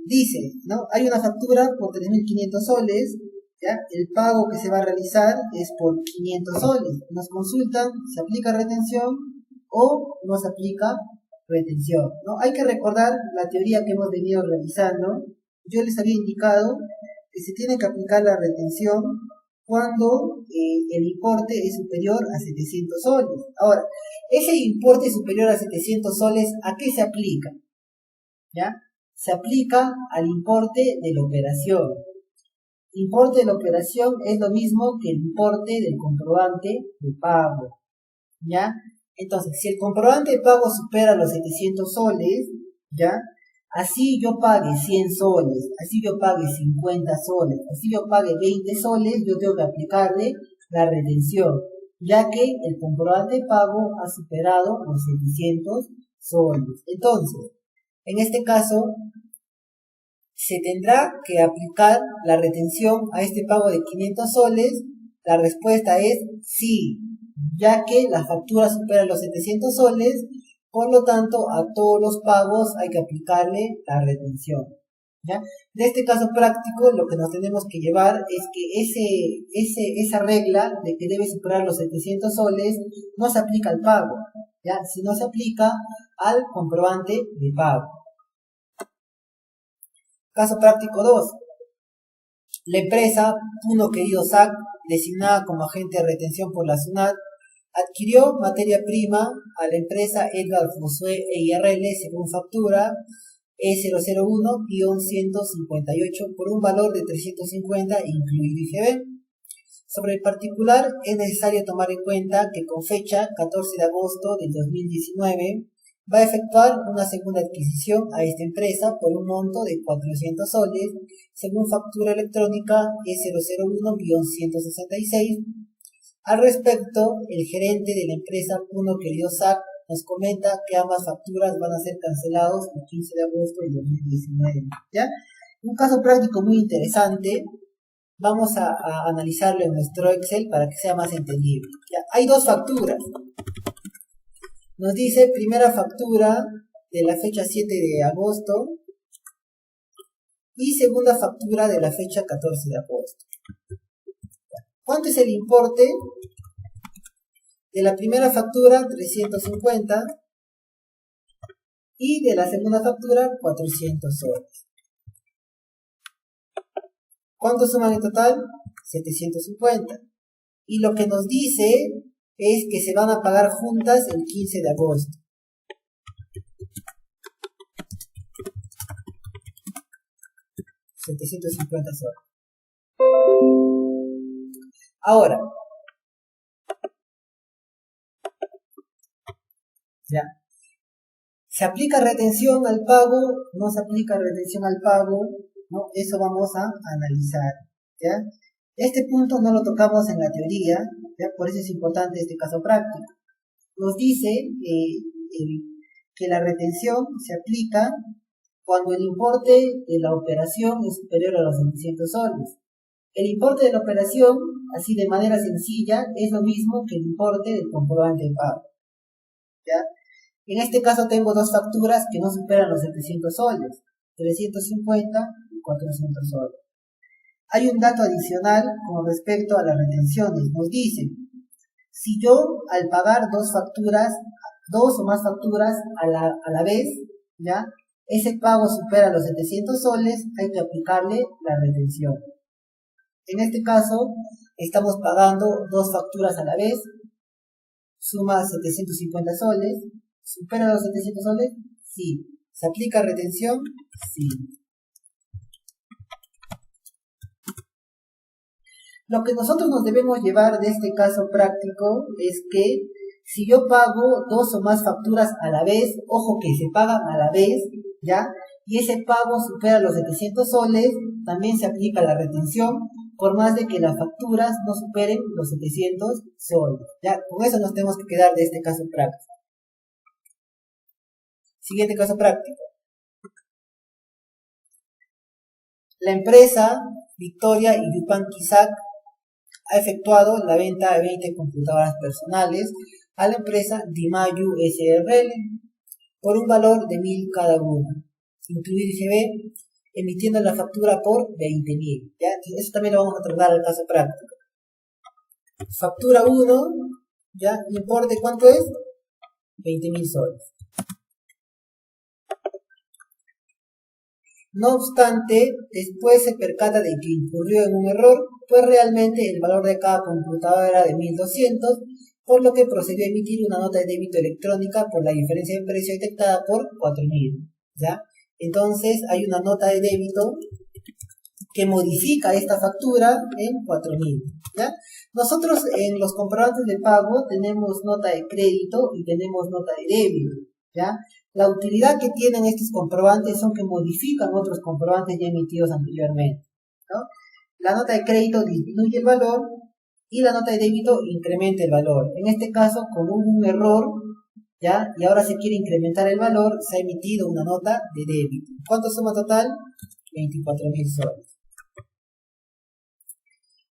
dice, ¿no? Hay una factura por 3.500 soles, ¿ya? El pago que se va a realizar es por 500 soles. Nos consultan, ¿se aplica retención o no se aplica retención? ¿No? Hay que recordar la teoría que hemos venido realizando. Yo les había indicado que se tiene que aplicar la retención cuando el importe es superior a 700 soles. Ahora, ese importe superior a 700 soles, ¿a qué se aplica? ¿Ya? Se aplica al importe de la operación. Importe de la operación es lo mismo que el importe del comprobante de pago. ¿Ya? Entonces, si el comprobante de pago supera los 700 soles, ¿ya? Así yo pague 100 soles, así yo pague 50 soles, así yo pague 20 soles, yo tengo que aplicarle la retención, ya que el comprobante de pago ha superado los 700 soles. Entonces, en este caso, se tendrá que aplicar la retención a este pago de 500 soles. La respuesta es sí, ya que la factura supera los 700 soles, por lo tanto a todos los pagos hay que aplicarle la retención. ¿Ya? De este caso práctico, lo que nos tenemos que llevar es que esa regla de que debe superar los 700 soles no se aplica al pago, ¿ya? Sino se aplica al comprobante de pago. Caso práctico 2. La empresa Puno Querido SAC, designada como agente de retención por la SUNAT, adquirió materia prima a la empresa Edgar Josué EIRL según factura E001-158 por un valor de 350 incluido IGB. Sobre el particular, es necesario tomar en cuenta que con fecha 14 de agosto del 2019, va a efectuar una segunda adquisición a esta empresa por un monto de 400 soles, según factura electrónica E001-166. Al respecto, el gerente de la empresa Puno Querido SAC nos comenta que ambas facturas van a ser cancelados el 15 de agosto del 2019. ¿Ya? Un caso práctico muy interesante. Vamos a analizarlo en nuestro Excel para que sea más entendible. ¿Ya? Hay dos facturas. Nos dice primera factura de la fecha 7 de agosto y segunda factura de la fecha 14 de agosto. ¿Cuánto es el importe? De la primera factura 350 y de la segunda factura 400 soles. ¿Cuánto suman en total? 750. Y lo que nos dice es que se van a pagar juntas el 15 de agosto. $750 soles. Ahora, ya. ¿Se aplica retención al pago? ¿No se aplica retención al pago? ¿No? Eso vamos a analizar, ¿ya? Este punto no lo tocamos en la teoría, ¿ya? Por eso es importante este caso práctico. Nos dice que la retención se aplica cuando el importe de la operación es superior a los 700 soles. El importe de la operación, así de manera sencilla, es lo mismo que el importe del comprobante de pago, ¿ya? En este caso tengo dos facturas que no superan los 700 soles, 350 y 400 soles. Hay un dato adicional con respecto a las retenciones. Nos dice, si yo al pagar dos o más facturas a la vez, ¿ya? Ese pago supera los 700 soles, hay que aplicarle la retención. En este caso, estamos pagando dos facturas a la vez, suma 750 soles, ¿supera los 700 soles? Sí. ¿Se aplica retención? Sí. Lo que nosotros nos debemos llevar de este caso práctico es que si yo pago 2 o más facturas a la vez, ojo que se pagan a la vez, ¿ya? Y ese pago supera los 700 soles, también se aplica la retención, por más de que las facturas no superen los 700 soles, ¿ya? Con eso nos tenemos que quedar de este caso práctico. Siguiente caso práctico. La empresa Victoria y Yupanqui SAC ha efectuado la venta de 20 computadoras personales a la empresa Dimayu SRL por un valor de 1000 cada una, incluido IGB, emitiendo la factura por 20.000. ¿Ya? Entonces, eso también lo vamos a trasladar al caso práctico. Factura 1, ¿ya? ¿Importe cuánto es? 20.000 soles. No obstante, después se percata de que incurrió en un error, pues realmente el valor de cada computadora era de 1.200, por lo que procedió a emitir una nota de débito electrónica por la diferencia de precio detectada por 4.000, ¿ya? Entonces hay una nota de débito que modifica esta factura en 4.000, ¿ya? Nosotros en los comprobantes de pago tenemos nota de crédito y tenemos nota de débito, ¿ya? La utilidad que tienen estos comprobantes son que modifican otros comprobantes ya emitidos anteriormente, ¿no? La nota de crédito disminuye el valor y la nota de débito incrementa el valor. En este caso, como hubo un error, ¿ya? Y ahora se quiere incrementar el valor, se ha emitido una nota de débito. ¿Cuánto suma total? 24.000 soles.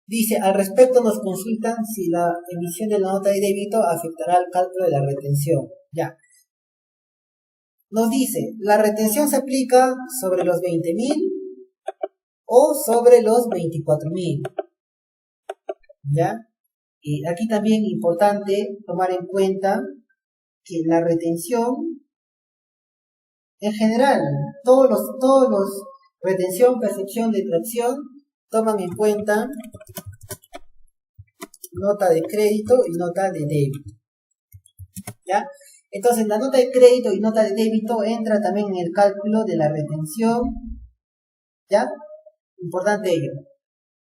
Dice, al respecto nos consultan si la emisión de la nota de débito afectará al cálculo de la retención. Ya. Nos dice, la retención se aplica sobre los 20.000 o sobre los 24.000. ¿Ya? Y aquí también importante tomar en cuenta que la retención, en general, todos los retención, percepción, detracción, toman en cuenta nota de crédito y nota de débito. ¿Ya? Entonces, la nota de crédito y nota de débito entra también en el cálculo de la retención. ¿Ya? Importante ello.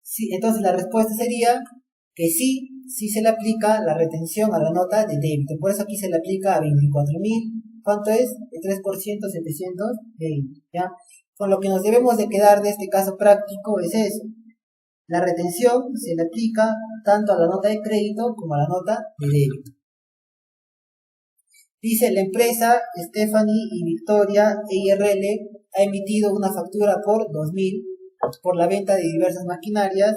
Sí, entonces, la respuesta sería que sí se le aplica la retención a la nota de débito. Por eso aquí se le aplica a 24.000. ¿Cuánto es? El 3%, 720. ¿Ya? Con lo que nos debemos de quedar de este caso práctico es eso. La retención se le aplica tanto a la nota de crédito como a la nota de débito. Dice, la empresa Stephanie y Victoria EIRL ha emitido una factura por 2.000 por la venta de diversas maquinarias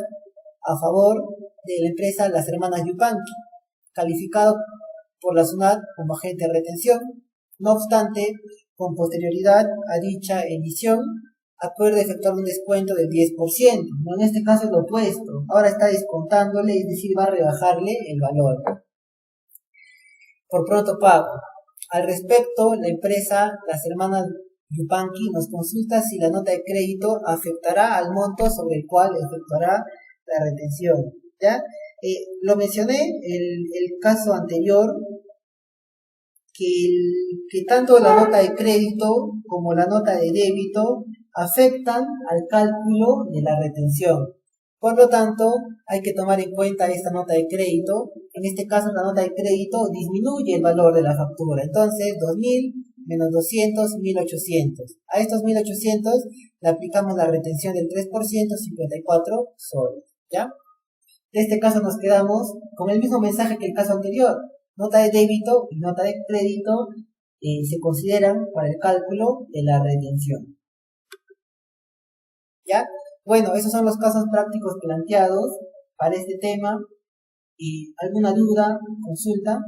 a favor de la empresa Las Hermanas Yupanqui, calificado por la SUNAT como agente de retención. No obstante, con posterioridad a dicha emisión, acuerda efectuar un descuento del 10%. No, en este caso es lo opuesto. Ahora está descontándole, es decir, va a rebajarle el valor. Por pronto pago. Al respecto, la empresa Las Hermanas Yupanqui nos consulta si la nota de crédito afectará al monto sobre el cual efectuará la retención. ¿Ya? Lo mencioné el caso anterior, que tanto la nota de crédito como la nota de débito afectan al cálculo de la retención. Por lo tanto, hay que tomar en cuenta esta nota de crédito. En este caso, la nota de crédito disminuye el valor de la factura. Entonces, 2.000 menos 200, 1.800. A estos 1.800 le aplicamos la retención del 3%, 54 soles. ¿Ya? En este caso nos quedamos con el mismo mensaje que el caso anterior. Nota de débito y nota de crédito se consideran para el cálculo de la retención. ¿Ya? Bueno, esos son los casos prácticos planteados para este tema. ¿Alguna duda, consulta?